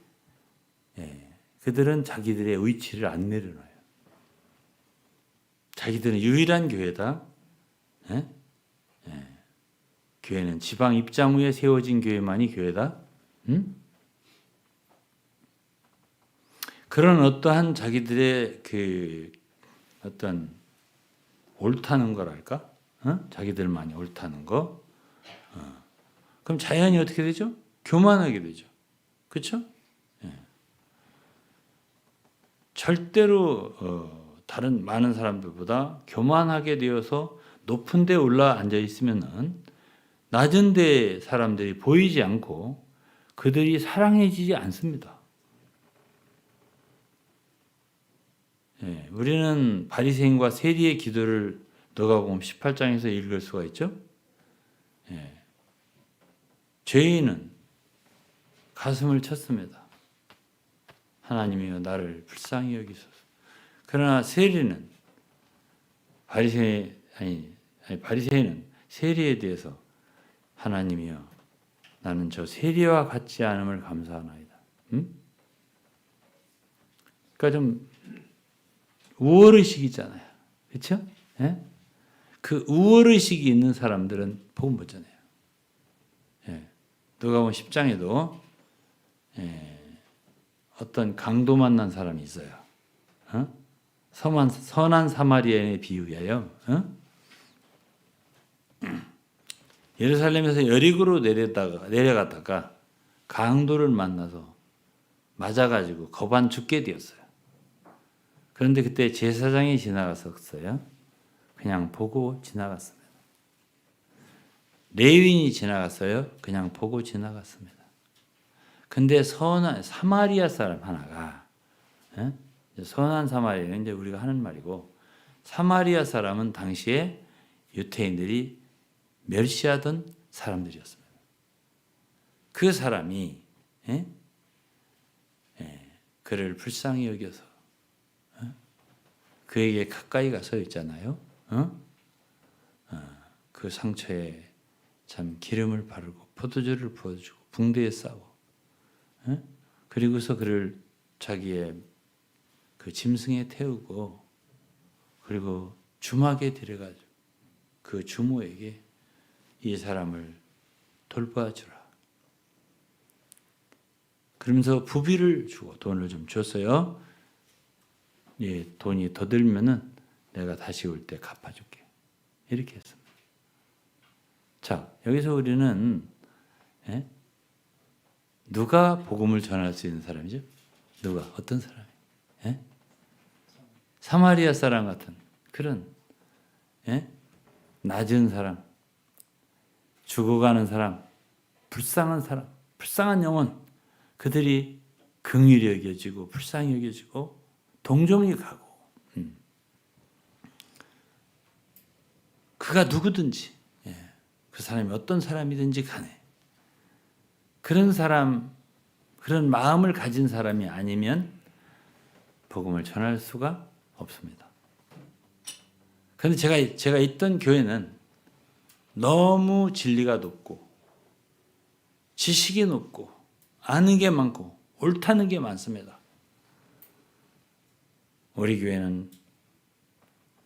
Speaker 1: 그들은 자기들의 위치를 안 내려놔요. 자기들은 유일한 교회다. 교회는 지방 입장 후에 세워진 교회만이 교회다. 그런 어떠한 자기들의 그 어떤 옳다는 거랄까? 자기들만이 옳다는 거. 그럼 자연히 어떻게 되죠? 교만하게 되죠. 그렇죠? 절대로 다른 많은 사람들보다 교만하게 되어서 높은 데 올라 앉아 있으면은 낮은 데 사람들이 보이지 않고 그들이 사랑해지지 않습니다. 우리는 바리새인과 세리의 기도를 누가복음 18장에서 읽을 수가 있죠. 죄인은 가슴을 쳤습니다. 하나님이여 나를 불쌍히 여기소서. 그러나 세리는 바리새인은 세리에 대해서 하나님이여 나는 저 세리와 같지 않음을 감사하나이다. 그러니까 좀 우월의식이잖아요. 그렇죠? 그 우월의식이 있는 사람들은 복음 못 전해요. 누가복음 10장에도 어떤 강도 만난 사람이 있어요. 선한 사마리아인의 비유예요. 예루살렘에서 여리고로 내려가다가 강도를 만나서 맞아가지고 거반 죽게 되었어요. 그런데 그때 제사장이 지나갔었어요. 그냥 보고 지나갔습니다. 레위인이 지나갔어요. 그냥 보고 지나갔습니다. 근데 선한 사마리아 사람 하나가, 선한 사마리아는 이제 우리가 하는 말이고, 사마리아 사람은 당시에 유태인들이 멸시하던 사람들이었습니다. 그 사람이 그를 불쌍히 여겨서 그에게 가까이 가서 있잖아요. 그 상처에 참 기름을 바르고 포도주를 부어주고 붕대에 싸고, 그리고서 그를 자기의 그 짐승에 태우고, 그리고 주막에 데려가지고 그 주모에게 이 사람을 돌봐주라. 그러면서 부비를 주고 돈을 좀 줬어요. 돈이 더 들면은 내가 다시 올 때 갚아줄게. 이렇게 했습니다. 자, 여기서 우리는 누가 복음을 전할 수 있는 사람이죠? 누가? 어떤 사람이? 사마리아 사람 같은 그런 낮은 사람, 죽어가는 사람, 불쌍한 영혼, 그들이 긍휼히 여겨지고 불쌍히 여겨지고 동정이 가고 그가 누구든지 그 사람이 어떤 사람이든지 간에 그런 사람, 그런 마음을 가진 사람이 아니면 복음을 전할 수가 없습니다. 그런데 제가 있던 교회는 너무 진리가 높고 지식이 높고 아는 게 많고 옳다는 게 많습니다. 우리 교회는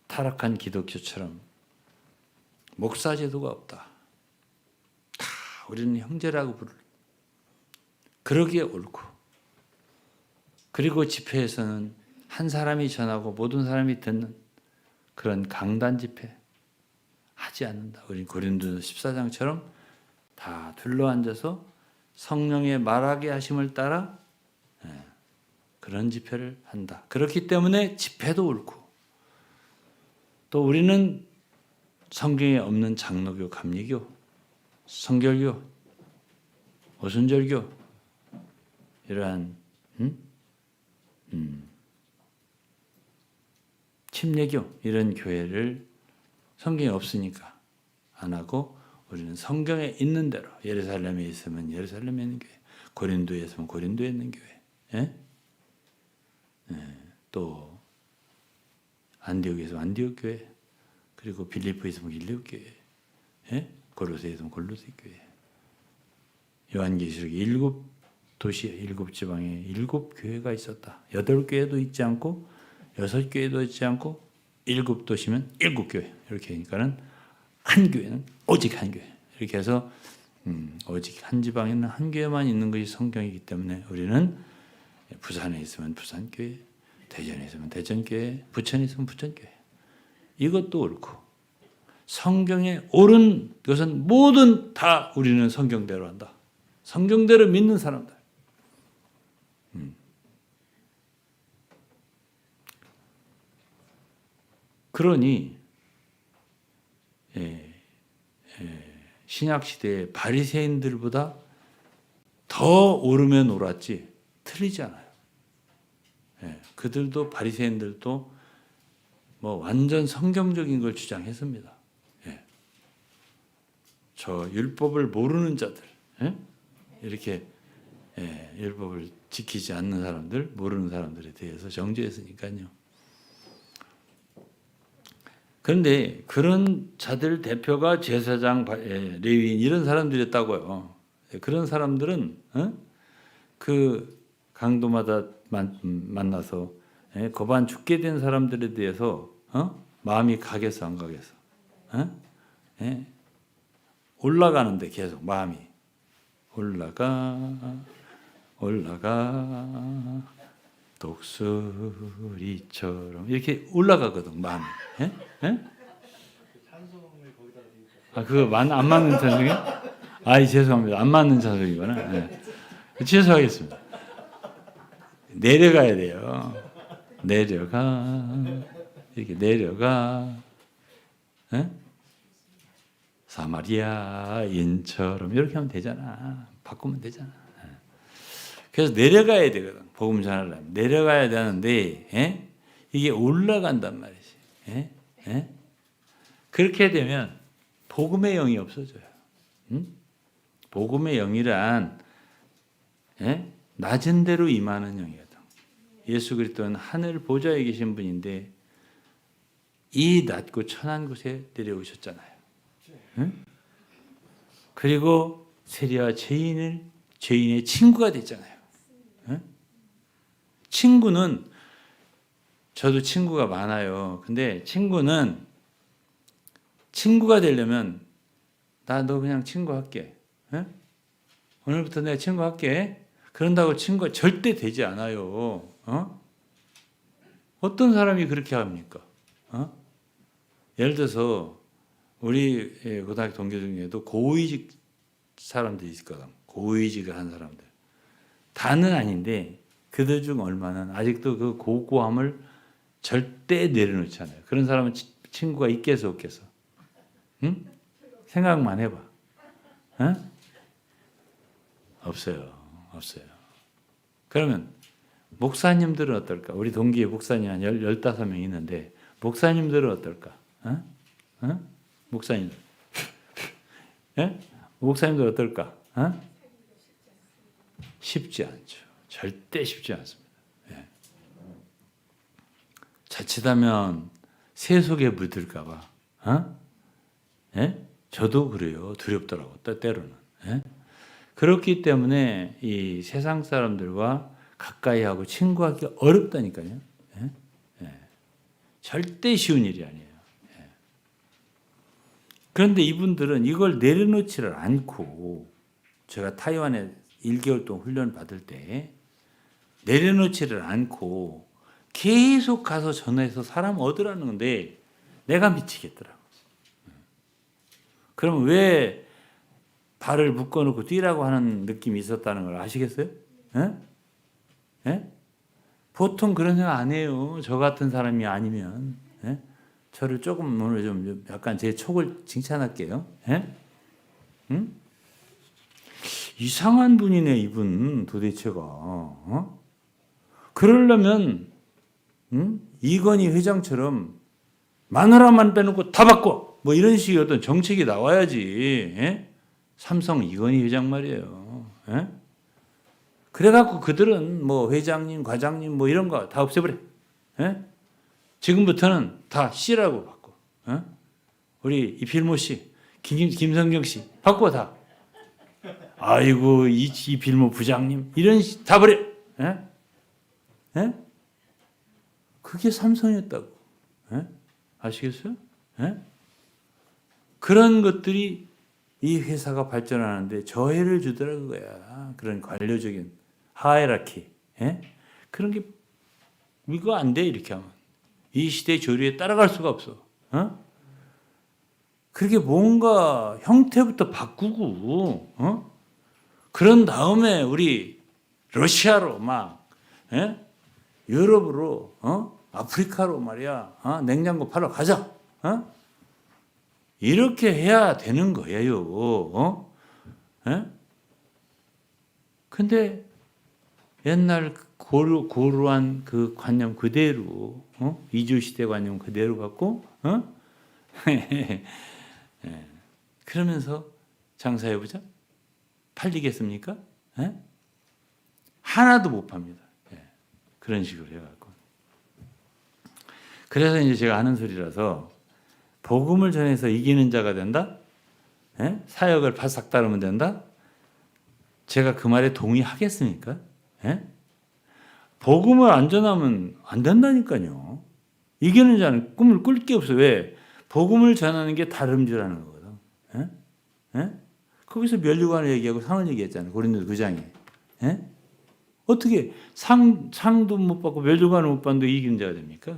Speaker 1: 타락한 기독교처럼 목사 제도가 없다. 다 우리는 형제라고 부를. 그러기에 옳고. 그리고 집회에서는 한 사람이 전하고 모든 사람이 듣는 그런 강단 집회 하지 않는다. 우리 고린도서 14장처럼 다 둘러앉아서 성령의 말하게 하심을 따라 그런 집회를 한다. 그렇기 때문에 집회도 옳고 또 우리는 성경에 없는 장로교, 감리교, 성결교, 오순절교 이러한 침례교 이런 교회를 성경에 없으니까 안 하고 우리는 성경에 있는 대로 예루살렘에 있으면 예루살렘에 있는 교회, 고린도에 있으면 고린도에 있는 교회, 또 안디옥에 있으면 안디옥 교회, 그리고 빌립보에 있으면 빌립보 교회, 골로새에 있으면 골로새 교회. 요한계시록에 7도시에 7지방에 7교회가 있었다. 8교회도 있지 않고 6교회도 있지 않고 7도시면 7교회. 이렇게 하니까는 한 교회는 오직 한 교회. 이렇게 해서 오직 한 지방에는 한 교회만 있는 것이 성경이기 때문에 우리는 부산에 있으면 부산교회, 대전에 있으면 대전교회, 부천에 있으면 부천교회. 이것도 옳고 성경에 옳은 것은 모든 다 우리는 성경대로 한다. 성경대로 믿는 사람들. 그러니 신약 시대의 바리새인들보다 더 옳으면 옳았지 틀리지 않아요. 그들도 바리새인들도 뭐 완전 성경적인 걸 주장했습니다. 저 율법을 모르는 자들, 이렇게 율법을 지키지 않는 사람들, 모르는 사람들에 대해서 정죄했으니까요. 그런데 그런 자들 대표가 제사장, 레위인 이런 사람들이었다고요. 그런 사람들은 그 강도마다 만나서 고반 죽게 된 사람들에 대해서 마음이 가겠어 안 가겠어? 올라가는데 계속 마음이 올라가 독수리처럼 이렇게 올라가거든 마음이. 아 그거 안 맞는 찬송이요? 아이 죄송합니다. 안 맞는 찬송이구나. 취소하겠습니다. 내려가야 돼요. 내려가 이렇게 내려가 사마리아인처럼 이렇게 하면 되잖아. 바꾸면 되잖아. 그래서 내려가야 되거든. 복음 전하려면 내려가야 되는데 이게 올라간단 말이지. 그렇게 되면 복음의 영이 없어져요. 복음의 영이란 낮은 데로 임하는 영이거든. 예수 그리스도는 하늘 보좌에 계신 분인데 이 낮고 천한 곳에 내려오셨잖아요. 그리고 세리와 죄인의 친구가 됐잖아요. 친구는 저도 친구가 많아요. 근데 친구는 친구가 되려면 나 너 그냥 친구할게. 오늘부터 내가 친구할게. 그런다고 친구가 절대 되지 않아요. 어떤 사람이 그렇게 합니까? 예를 들어서 우리 고등학교 동기 중에도 고위직 사람들이 있거든. 고위직을 한 사람들. 다는 아닌데 그들 중 얼마는 아직도 그 고고함을 절대 내려놓지 않아요. 그런 사람은 친구가 있겠어 없겠어? 응? 생각만 해봐. 응? 없어요. 그러면 목사님들은 어떨까? 우리 동기에 목사님 한 15명 있는데 목사님들은 어떨까? 목사님들. 예? 목사님들 어떨까? 쉽지 않죠. 절대 쉽지 않습니다. 예. 자칫하면 새 속에 물들까 봐. 예? 저도 그래요. 두렵더라고. 때로는. 예? 그렇기 때문에 이 세상 사람들과 가까이 하고 친구하기 어렵다니까요. 예? 예. 절대 쉬운 일이 아니에요. 예. 그런데 이분들은 이걸 내려놓지를 않고 제가 타이완에 1개월 동안 훈련 받을 때 내려놓지를 않고 계속 가서 전화해서 사람 얻으라는 건데 내가 미치겠더라고. 그러면 왜 발을 묶어놓고 뛰라고 하는 느낌이 있었다는 걸 아시겠어요? 예? 예? 보통 그런 생각 안 해요. 저 같은 사람이 아니면. 예? 저를 조금 오늘 좀 약간 제 촉을 칭찬할게요. 예? 응? 이상한 분이네 이분 도대체가. 그러려면 이건희 회장처럼 마누라만 빼놓고 다 바꿔 뭐 이런 식의 어떤 정책이 나와야지. 예? 삼성 이건희 회장 말이에요. 예? 그래갖고 그들은 뭐 회장님, 과장님 뭐 이런 거 다 없애버려. 예? 지금부터는 다 C라고 바꿔. 예? 우리 이필모 씨, 김성경 씨 바꿔 다. 아이고 이필모 부장님 이런 다 버려. 예? 예? 그게 삼성이었다고. 예? 아시겠어요? 예? 그런 것들이 이 회사가 발전하는데 저해를 주더라는 거야. 그런 관료적인 하이라키. 예? 그런 게 이거 안 돼 이렇게 하면. 이 시대의 조류에 따라갈 수가 없어. 그렇게 뭔가 형태부터 바꾸고 그런 다음에 우리 러시아로 막 유럽으로 아프리카로 말이야 냉장고 팔러 가자. 이렇게 해야 되는 거예요. 근데 옛날 고루한 그 관념 그대로 이주시대 관념 그대로 갖고 그러면서 장사해보자? 팔리겠습니까? 하나도 못 팝니다. 그런 식으로 해갖고. 그래서 이제 제가 하는 소리라서 복음을 전해서 이기는 자가 된다? 사역을 바싹 따르면 된다? 제가 그 말에 동의하겠습니까? 복음을 안 전하면 안 된다니까요. 이기는 자는 꿈을 꿀 게 없어요. 왜? 복음을 전하는 게 다름질하는 거거든. 거기서 면류관을 얘기하고 상을 얘기했잖아요. 고린도 9장에. 어떻게 상도 못 받고 면류관을 못 받는데 이기는 자가 됩니까?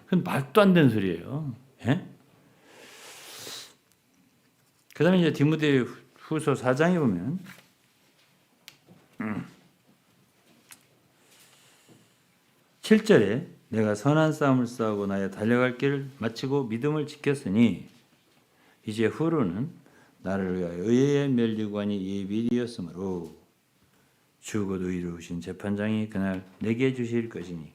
Speaker 1: 그건 말도 안 되는 소리예요. 그 다음에 이제 디모데 후서 4장에 보면 7절에 내가 선한 싸움을 싸우고 나의 달려갈 길을 마치고 믿음을 지켰으니 이제 후로는 나를 위하여 의의 면류관이 예비되었으므로 주곧 의로우신 재판장이 그날 내게 주실 것이니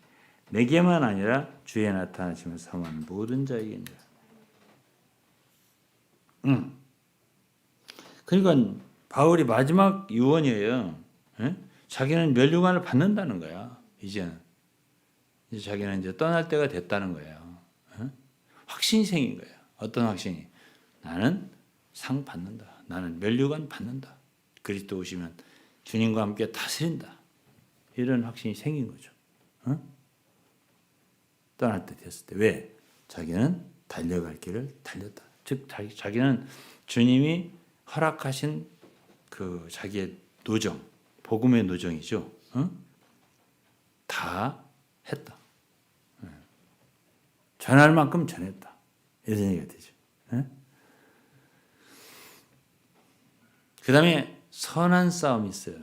Speaker 1: 내게만 아니라 주의 나타나심을 사모하는 모든 자에게니라. 그러니까 바울이 마지막 유언이에요. 자기는 면류관을 받는다는 거야. 이제 자기는 이제 떠날 때가 됐다는 거예요. 확신이 생긴 거예요. 어떤 확신이? 나는 상 받는다. 나는 면류관 받는다. 그리스도 오시면 주님과 함께 다스린다. 이런 확신이 생긴 거죠. 떠날 때 됐을 때. 왜? 자기는 달려갈 길을 달렸다. 즉 자기는 주님이 허락하신 그 자기의 노정, 복음의 노정이죠. 다 했다. 전할 만큼 전했다. 이런 얘기가 되죠. 그 다음에 선한 싸움이 있어요.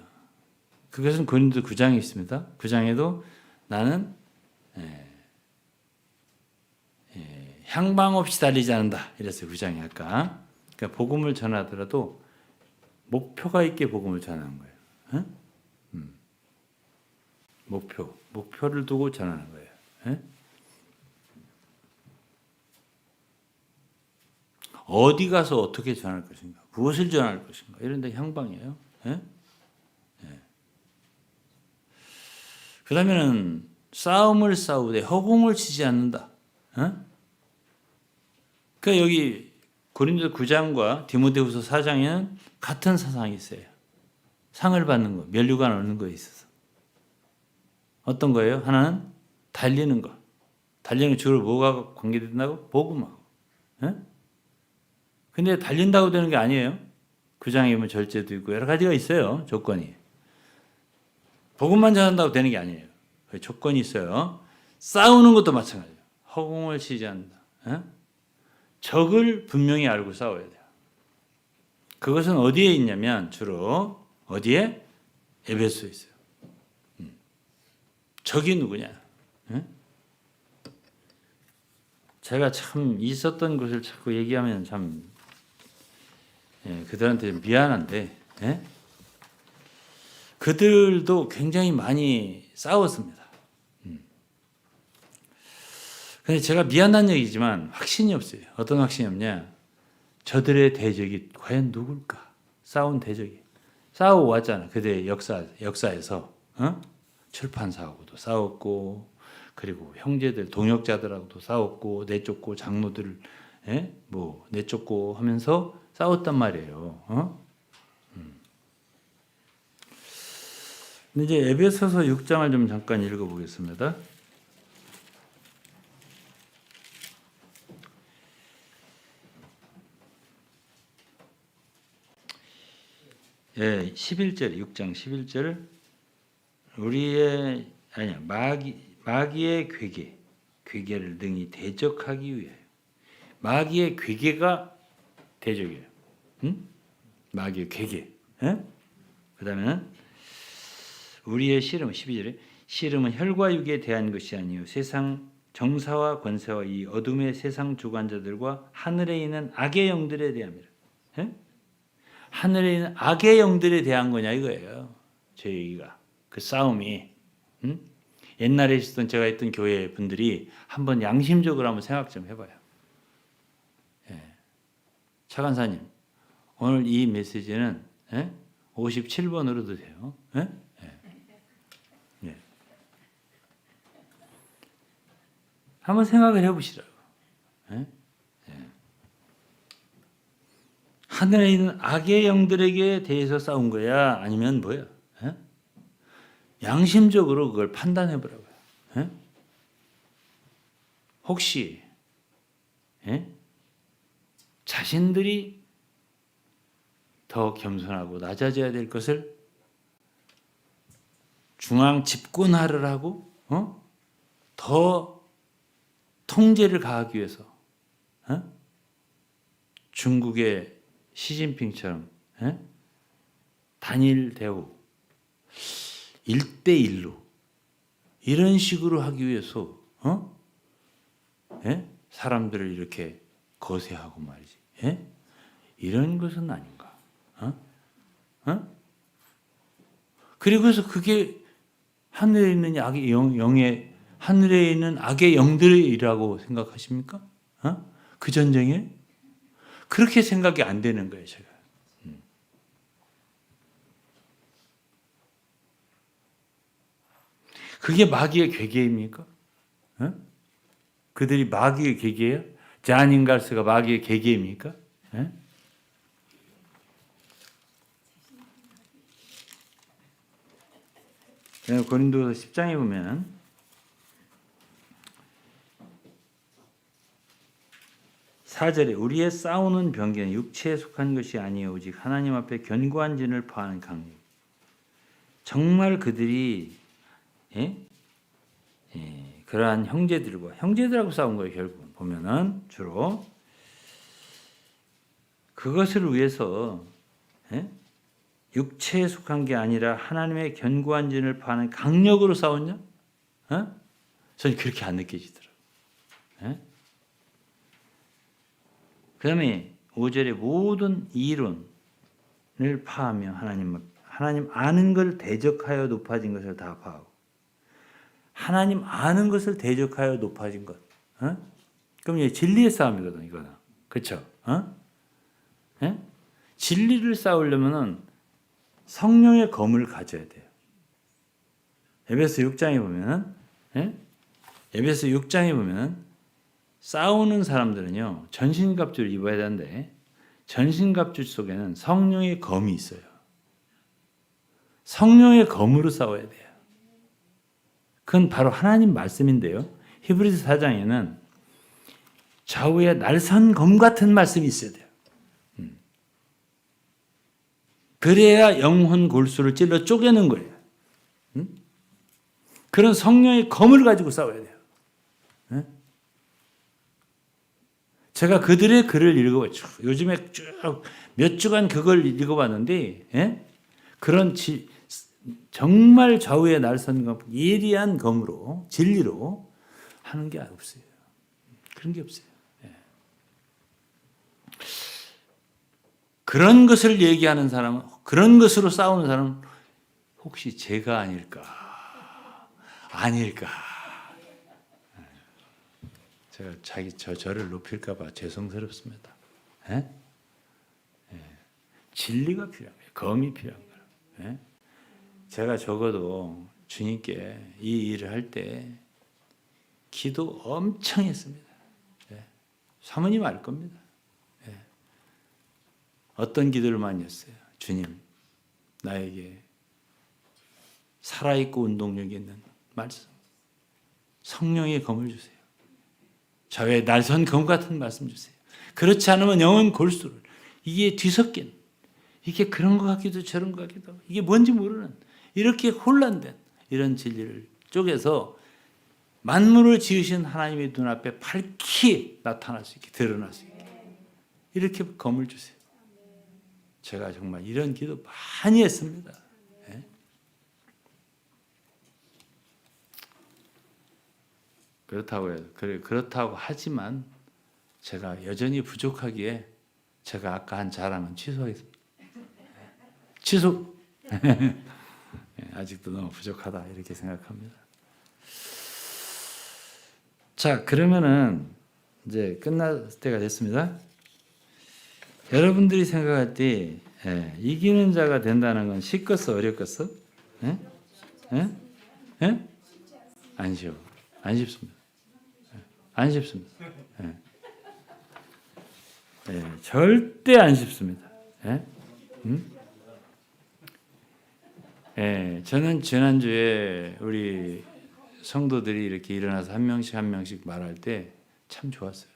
Speaker 1: 그것은 고린도 9장에 있습니다. 9장에도 나는 향방 없이 달리지 않는다. 이랬어요. 9장에 아까. 그러니까 복음을 전하더라도 목표가 있게 복음을 전하는 거예요. 목표를 두고 전하는 거예요. 어디 가서 어떻게 전할 것인가, 무엇을 전할 것인가, 이런 데 향방이에요. 그 다음에는 싸움을 싸우되 허공을 치지 않는다. 그러니까 여기 고린도 9장과 디모데후서 4장에는 같은 사상이 있어요. 상을 받는 거, 면류관 얻는 거에 있어서. 어떤 거예요? 하나는 달리는 거. 달리는 주로 뭐가 관계된다고? 복음하고. 근데 달린다고 되는 게 아니에요. 9장에 보면 절제도 있고 여러 가지가 있어요. 조건이. 복음만 전한다고 되는 게 아니에요. 조건이 있어요. 싸우는 것도 마찬가지예요. 허공을 치지 않는다. 적을 분명히 알고 싸워야 돼요. 그것은 어디에 있냐면 주로 어디에? 에베소에 있어요. 적이 누구냐? 제가 참 있었던 것을 자꾸 얘기하면 참 그들한테 미안한데 그들도 굉장히 많이 싸웠습니다. 근데 제가 미안한 얘기지만 확신이 없어요. 어떤 확신이 없냐? 저들의 대적이 과연 누굴까? 싸운 대적이. 싸워왔잖아. 그들의 역사에서. 출판사하고도 싸웠고, 그리고 형제들, 동역자들하고도 싸웠고, 내쫓고, 장로들을 내쫓고 하면서 싸웠단 말이에요. 근데 이제 에베소서 6장을 좀 잠깐 읽어보겠습니다. 예, 11절, 6장 11절. 마귀의 괴계를 능히 대적하기 위하여. 마귀의 괴계가 대적이에요. 마귀의 괴계. 그 다음에는 우리의 씨름, 12절에 씨름은 혈과 육에 대한 것이 아니요 세상 정사와 권세와 이 어둠의 세상 주관자들과 하늘에 있는 악의 영들에 대함이라. 하늘에 있는 악의 영들에 대한 거냐 이거예요. 제 얘기가. 그 싸움이. 옛날에 있었던 제가 있던 교회 분들이 한번 양심적으로 한번 생각 좀 해봐요. 차 간사님, 오늘 이 메시지는 57번으로도 돼요. 한번 생각을 해보시라고. 하늘에 있는 악의 영들에게 대해서 싸운 거야? 아니면 뭐야? 양심적으로 그걸 판단해 보라고요. 혹시 자신들이 더 겸손하고 낮아져야 될 것을 중앙 집권화를 하고 더 통제를 가하기 위해서 중국의 시진핑처럼 단일 대우 1대1로 이런 식으로 하기 위해서 사람들을 이렇게 거세하고 말이지. 이런 것은 아닌가. 그리고서 그게 하늘에 있는 악의 영의 하늘에 있는 악의 영들이라고 생각하십니까? 그 전쟁에 그렇게 생각이 안 되는 거예요, 제가. 그게 마귀의 괴계입니까? 그들이 마귀의 괴계예요? 자닌갈스가 마귀의 괴계입니까? 고린도서 10장에 보면 4절에 우리의 싸우는 병기는 육체에 속한 것이 아니요 오직 하나님 앞에 견고한 진을 파하는 강력. 정말 그들이 그러한 형제들하고 싸운 거예요. 결국은 보면은 주로 그것을 위해서 육체에 속한 게 아니라 하나님의 견고한 진을 파는 강력으로 싸웠냐? 저는 그렇게 안 느껴지더라고요. 그 다음에 5절에 모든 이론을 파하며 하나님 아는 것을 대적하여 높아진 것을 다 파하고, 하나님 아는 것을 대적하여 높아진 것. 그럼 이제 진리의 싸움이거든, 이거는. 그렇죠? 진리를 싸우려면은 성령의 검을 가져야 돼요. 에베소 6장에 보면은, 에베소 6장에 보면은 싸우는 사람들은요, 전신갑주를 입어야 되는데, 전신갑주 속에는 성령의 검이 있어요. 성령의 검으로 싸워야 돼요. 그건 바로 하나님 말씀인데요. 히브리서 4장에는 좌우에 날선 검 같은 말씀이 있어야 돼요. 그래야 영혼 골수를 찔러 쪼개는 거예요. 그런 성령의 검을 가지고 싸워야 돼요. 제가 그들의 글을 읽어봤죠. 요즘에 쭉 몇 주간 그걸 읽어봤는데, 그런 정말 좌우에 날선 검, 예리한 검으로, 진리로 하는 게 없어요. 그런 게 없어요. 그런 것을 얘기하는 사람은, 그런 것으로 싸우는 사람은 혹시 제가 아닐까. 제가 저를 높일까 봐 죄송스럽습니다. 진리가 필요한 거예요. 검이 필요한 거예요. 제가 적어도 주님께 이 일을 할 때 기도 엄청 했습니다. 사모님 알 겁니다. 어떤 기도를 많이 했어요. 주님, 나에게 살아있고 운동력 있는 말씀, 성령의 검을 주세요. 좌우에 날선 검 같은 말씀 주세요. 그렇지 않으면 영혼 골수를, 이게 뒤섞인, 이게 그런 것 같기도 저런 것 같기도 하고, 이게 뭔지 모르는, 이렇게 혼란된 이런 진리를 쪼개서 만물을 지으신 하나님의 눈앞에 밝히 나타날 수 있게, 드러날 수 있게, 이렇게 검을 주세요. 제가 정말 이런 기도 많이 했습니다. 그렇다고 해요. 그렇다고 하지만 제가 여전히 부족하기에 제가 아까 한 자랑은 취소하겠습니다. 취소. 아직도 너무 부족하다 이렇게 생각합니다. 자, 그러면은 이제 끝날 때가 됐습니다. 여러분들이 생각할 때 이기는 자가 된다는 건 쉽겠어, 어렵겠어? 안 쉬워. 안 쉽습니다. 안 쉽습니다. 절대 안 쉽습니다. 저는 지난주에 우리 성도들이 이렇게 일어나서 한 명씩 말할 때 참 좋았어요.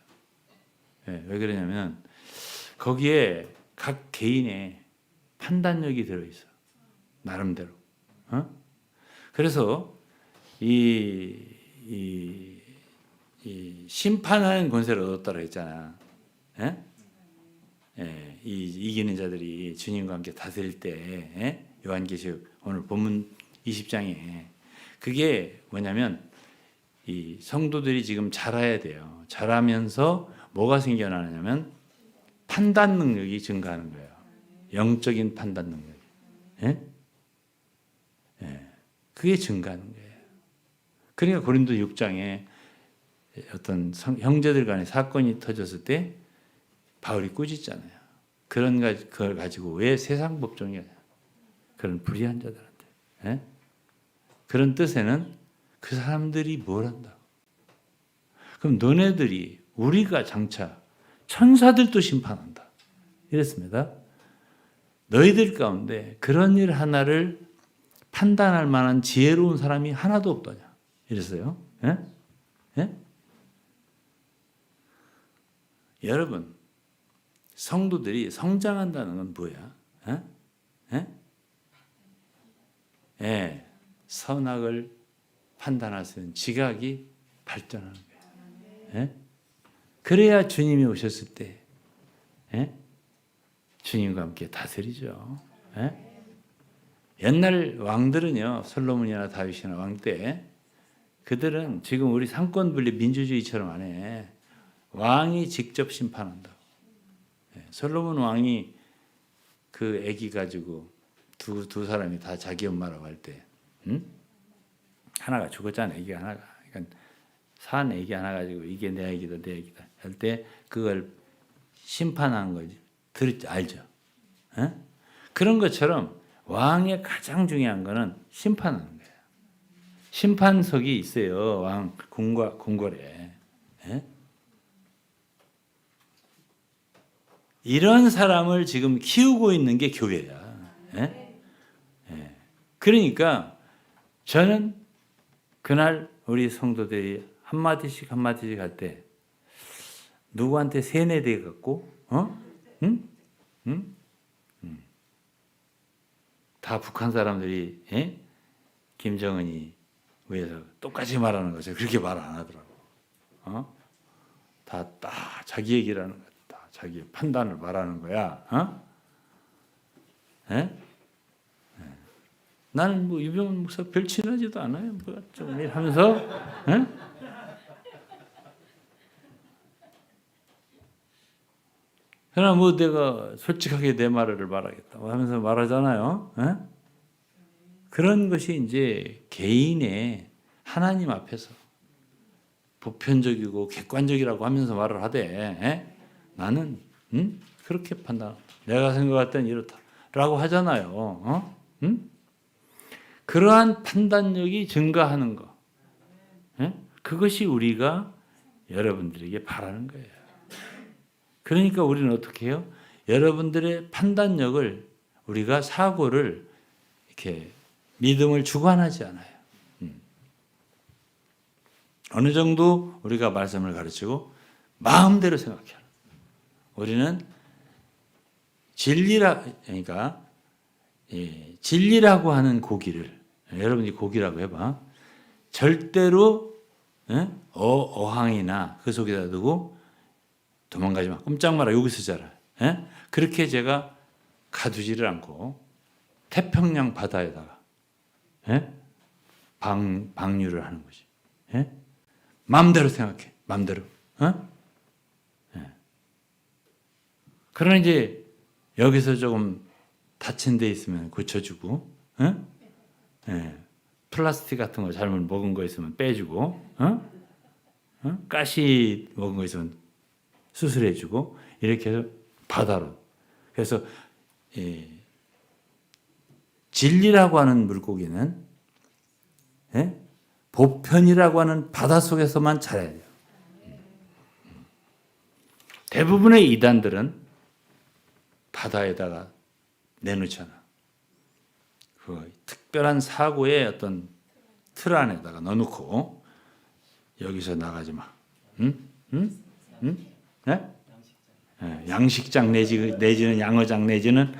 Speaker 1: 왜 그러냐면 거기에 각 개인의 판단력이 들어있어. 나름대로. 그래서 이 심판하는 권세를 얻었다고 했잖아. 이기는 자들이 주님과 함께 다스릴 때, 요한계시록 오늘 본문 20장에 그게 뭐냐면 이 성도들이 지금 자라야 돼요. 자라면서 뭐가 생겨나냐면 판단 능력이 증가하는 거예요. 영적인 판단 능력. 그게 증가하는 거예요. 그러니까 고린도 6장에 어떤 형제들 간의 사건이 터졌을 때 바울이 꾸짖잖아요. 그걸 가지고 왜 세상 법정이 그런 불의한 자들한테. 그런 뜻에는 그 사람들이 뭘 한다고. 그럼 너네들이 우리가 장차 천사들도 심판한다. 이랬습니다. 너희들 가운데 그런 일 하나를 판단할 만한 지혜로운 사람이 하나도 없더냐. 이랬어요. 여러분, 성도들이 성장한다는 건 뭐야? 선악을 판단할 수 있는 지각이 발전하는 거예요. 그래야 주님이 오셨을 때 주님과 함께 다스리죠. 예? 옛날 왕들은요, 솔로몬이나 다윗이나 왕 때 그들은 지금 우리 상권 분립 민주주의처럼 안 해. 왕이 직접 심판한다고. 예, 솔로몬 왕이 그 아기 가지고 두 사람이 다 자기 엄마라고 할 때, 하나가 죽었잖아. 아기가 하나가. 그러니까 산 아기 하나 가지고 이게 내 아기다, 내 아기다 할 때 그걸 심판한 거지. 알죠? 예? 그런 것처럼 왕의 가장 중요한 거는 심판하는 거예요. 심판석이 있어요. 왕 궁궐에. 예? 이런 사람을 지금 키우고 있는 게 교회야. 예? 예. 그러니까 저는 그날 우리 성도들이 한마디씩 할 때 누구한테 세뇌돼 갖고 응? 응? 다 북한 사람들이 예? 김정은이 위해서 똑같이 말하는 거죠. 그렇게 말 안 하더라고. 다 자기 얘기라는 거야. 다 자기 판단을 말하는 거야. 예? 예. 나는 뭐 유병훈 목사 별 친하지도 않아요. 뭐 좀 하면서 예? 그러나 뭐 내가 솔직하게 내 말을 말하겠다고 하면서 말하잖아요. 에? 그런 것이 이제 개인의 하나님 앞에서 보편적이고 객관적이라고 하면서 말을 하되 에? 나는 그렇게 판단. 내가 생각할 땐 이렇다라고 하잖아요. 그러한 판단력이 증가하는 거. 에? 그것이 우리가 여러분들에게 바라는 거예요. 그러니까 우리는 어떻게 해요? 여러분들의 판단력을 우리가 사고를 이렇게 믿음을 주관하지 않아요. 어느 정도 우리가 말씀을 가르치고 마음대로 생각해요. 우리는 그러니까 진리라고 하는 고기를 여러분이 고기라고 해봐. 절대로 어항이나 그 속에다 두고 도망가지 마. 꼼짝 마라. 여기서 자라. 예? 그렇게 제가 가두지를 않고 태평양 바다에다가 예? 방류를 하는 거지. 예? 마음대로 생각해. 마음대로. 예. 그러나 이제 여기서 조금 다친 데 있으면 고쳐주고, 예? 플라스틱 같은 거 잘못 먹은 거 있으면 빼주고, 가시 먹은 거 있으면 수술해주고 이렇게 해서 바다로. 그래서 진리라고 하는 물고기는 보편이라고 하는 바다 속에서만 자라야 돼요. 대부분의 이단들은 바다에다가 내놓잖아. 그 특별한 사고의 어떤 틀 안에다가 넣어놓고 여기서 나가지 마. 네? 양식장 내지는 양어장 내지는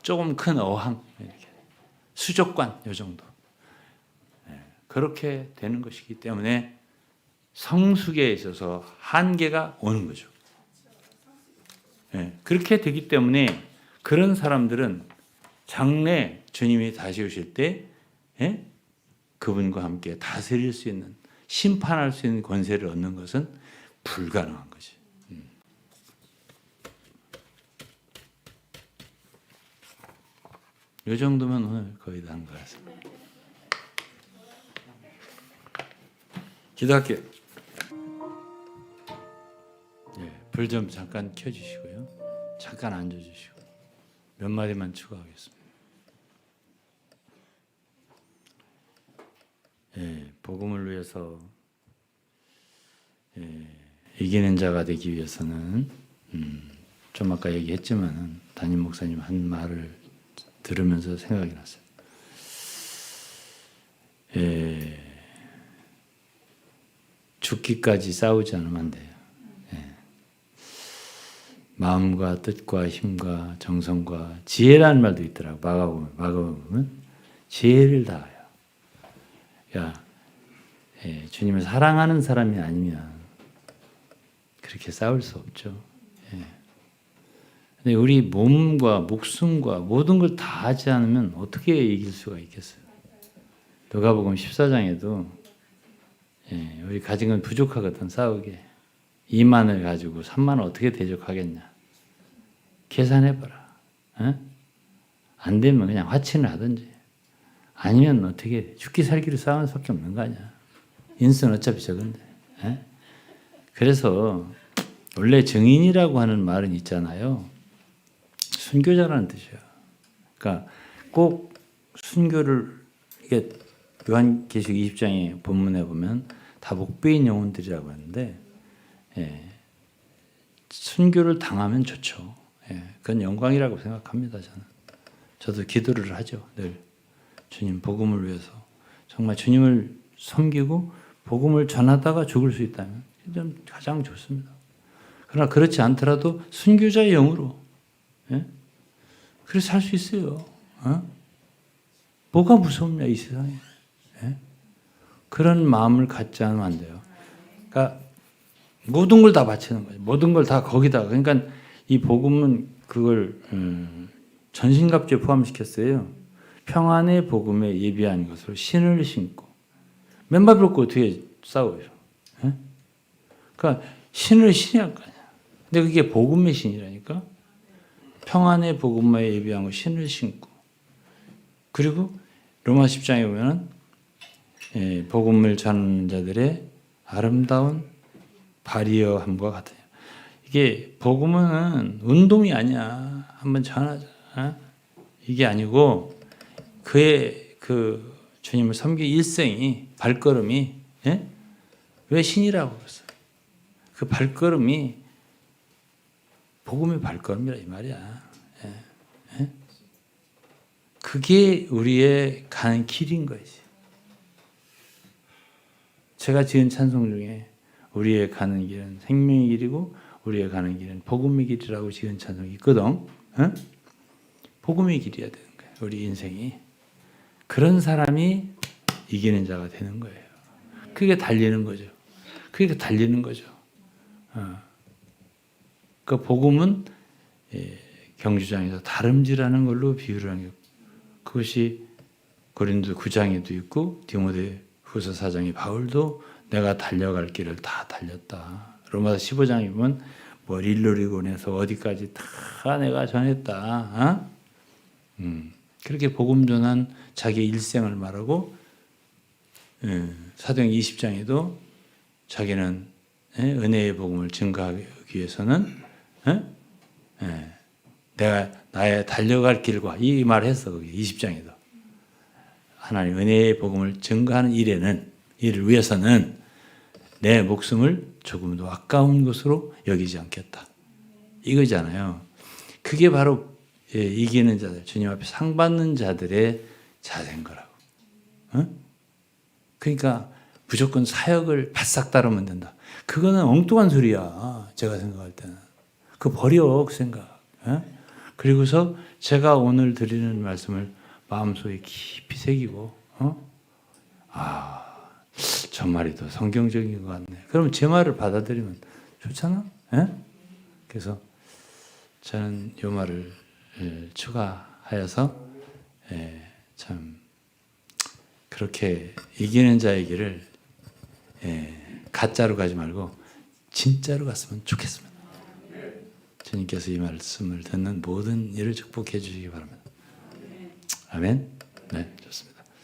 Speaker 1: 조금 큰 어항 이렇게 수족관 이 정도. 그렇게 되는 것이기 때문에 성숙에 있어서 한계가 오는 거죠. 그렇게 되기 때문에 그런 사람들은 장래 주님이 다시 오실 때 그분과 함께 다스릴 수 있는 심판할 수 있는 권세를 얻는 것은 불가능한 거지. 이 정도면 오늘 거의 다 한 것 같습니다. 기도할게요. 불 좀 잠깐 켜주시고요. 잠깐 앉아주시고 몇 마디만 추가하겠습니다. 복음을 위해서 이기는 자가 되기 위해서는 좀 아까 얘기했지만 담임 목사님 한 말을 들으면서 생각이 났어요. 죽기까지 싸우지 않으면 안 돼요. 마음과 뜻과 힘과 정성과 지혜라는 말도 있더라고. 마가복음은 지혜를 다하여. 주님을 사랑하는 사람이 아니면 그렇게 싸울 수 없죠. 근데 우리 몸과 목숨과 모든 걸 다 하지 않으면 어떻게 이길 수가 있겠어요? 누가복음 14장에도 우리 가진 건 부족하거든, 싸우게. 2만을 가지고 3만을 어떻게 대적하겠냐. 계산해봐라. 안 되면 그냥 화친을 하든지. 아니면 어떻게 죽기 살기로 싸우는 수밖에 없는 거 아니야. 인수는 어차피 적은데. 그래서 원래 증인이라고 하는 말은 있잖아요. 순교자라는 뜻이야. 그러니까 꼭 순교를 이게 요한계시록 20장의 본문에 보면 다 목배인 영혼들이라고 하는데 순교를 당하면 좋죠. 그건 영광이라고 생각합니다. 저도 기도를 하죠. 늘 주님 복음을 위해서 정말 주님을 섬기고 복음을 전하다가 죽을 수 있다면 가장 좋습니다. 그러나 그렇지 않더라도 순교자의 영으로 그래서 살 수 있어요. 뭐가 무섭냐 이 세상에. 그런 마음을 갖지 않으면 안 돼요. 그러니까 모든 걸 다 바치는 거예요. 모든 걸 다 거기다가. 그러니까 이 복음은 그걸 전신갑주에 포함시켰어요. 평안의 복음에 예비한 것으로 신을 신고. 맨발 걷고 어떻게 싸워요? 그러니까 신을 신을 거 아니야. 근데 그게 복음의 신이라니까. 평안의 복음에 예비한 것 신을 신고. 그리고 로마 10장에 보면 복음을 전하는 자들의 아름다운 발이여함과 같아요. 이게 복음은 운동이 아니야. 한번 전하자. 이게 아니고 그의 그 주님을 섬기 일생이 발걸음이 왜 신이라고 그랬어요? 그 발걸음이 복음의 발걸음이라 이 말이야. 그게 우리의 가는 길인 거지. 제가 지은 찬송 중에 우리의 가는 길은 생명의 길이고 우리의 가는 길은 복음의 길이라고 지은 찬송이 있거든. 복음의 길이어야 되는 거야. 우리 인생이. 그런 사람이 이기는 자가 되는 거예요. 그게 달리는 거죠. 그게 달리는 거죠. 그 복음은 경주장에서 다름질하는 걸로 비유를 한 게 그것이 고린도 9장에도 있고 디모데후서 4장에 바울도 내가 달려갈 길을 다 달렸다. 로마서 15장에 보면 뭐 일러리곤에서 어디까지 다 내가 전했다. 그렇게 복음 전한 자기의 일생을 말하고 사도행 20장에도 자기는 은혜의 복음을 증거하기 위해서는 내가 나의 달려갈 길과 이 말을 했어. 거기 20장에도. 하나님 은혜의 복음을 증거하는 일을 위해서는 내 목숨을 조금도 아까운 것으로 여기지 않겠다. 이거잖아요. 그게 바로 이기는 자들, 주님 앞에 상 받는 자들의 자세인 거라고. 그러니까 무조건 사역을 바싹 따르면 된다. 그거는 엉뚱한 소리야. 제가 생각할 때는. 그거 버려, 그 생각. 그리고서 제가 오늘 드리는 말씀을 마음속에 깊이 새기고, 저 말이 더 성경적인 것 같네. 그럼 제 말을 받아들이면 좋잖아? 그래서 저는 이 말을 추가하여서 참 그렇게 이기는 자의 길을 가짜로 가지 말고 진짜로 갔으면 좋겠습니다. 주님께서 이 말씀을 듣는 모든 일을 축복해 주시기 바랍니다. 아멘. 네, 좋습니다.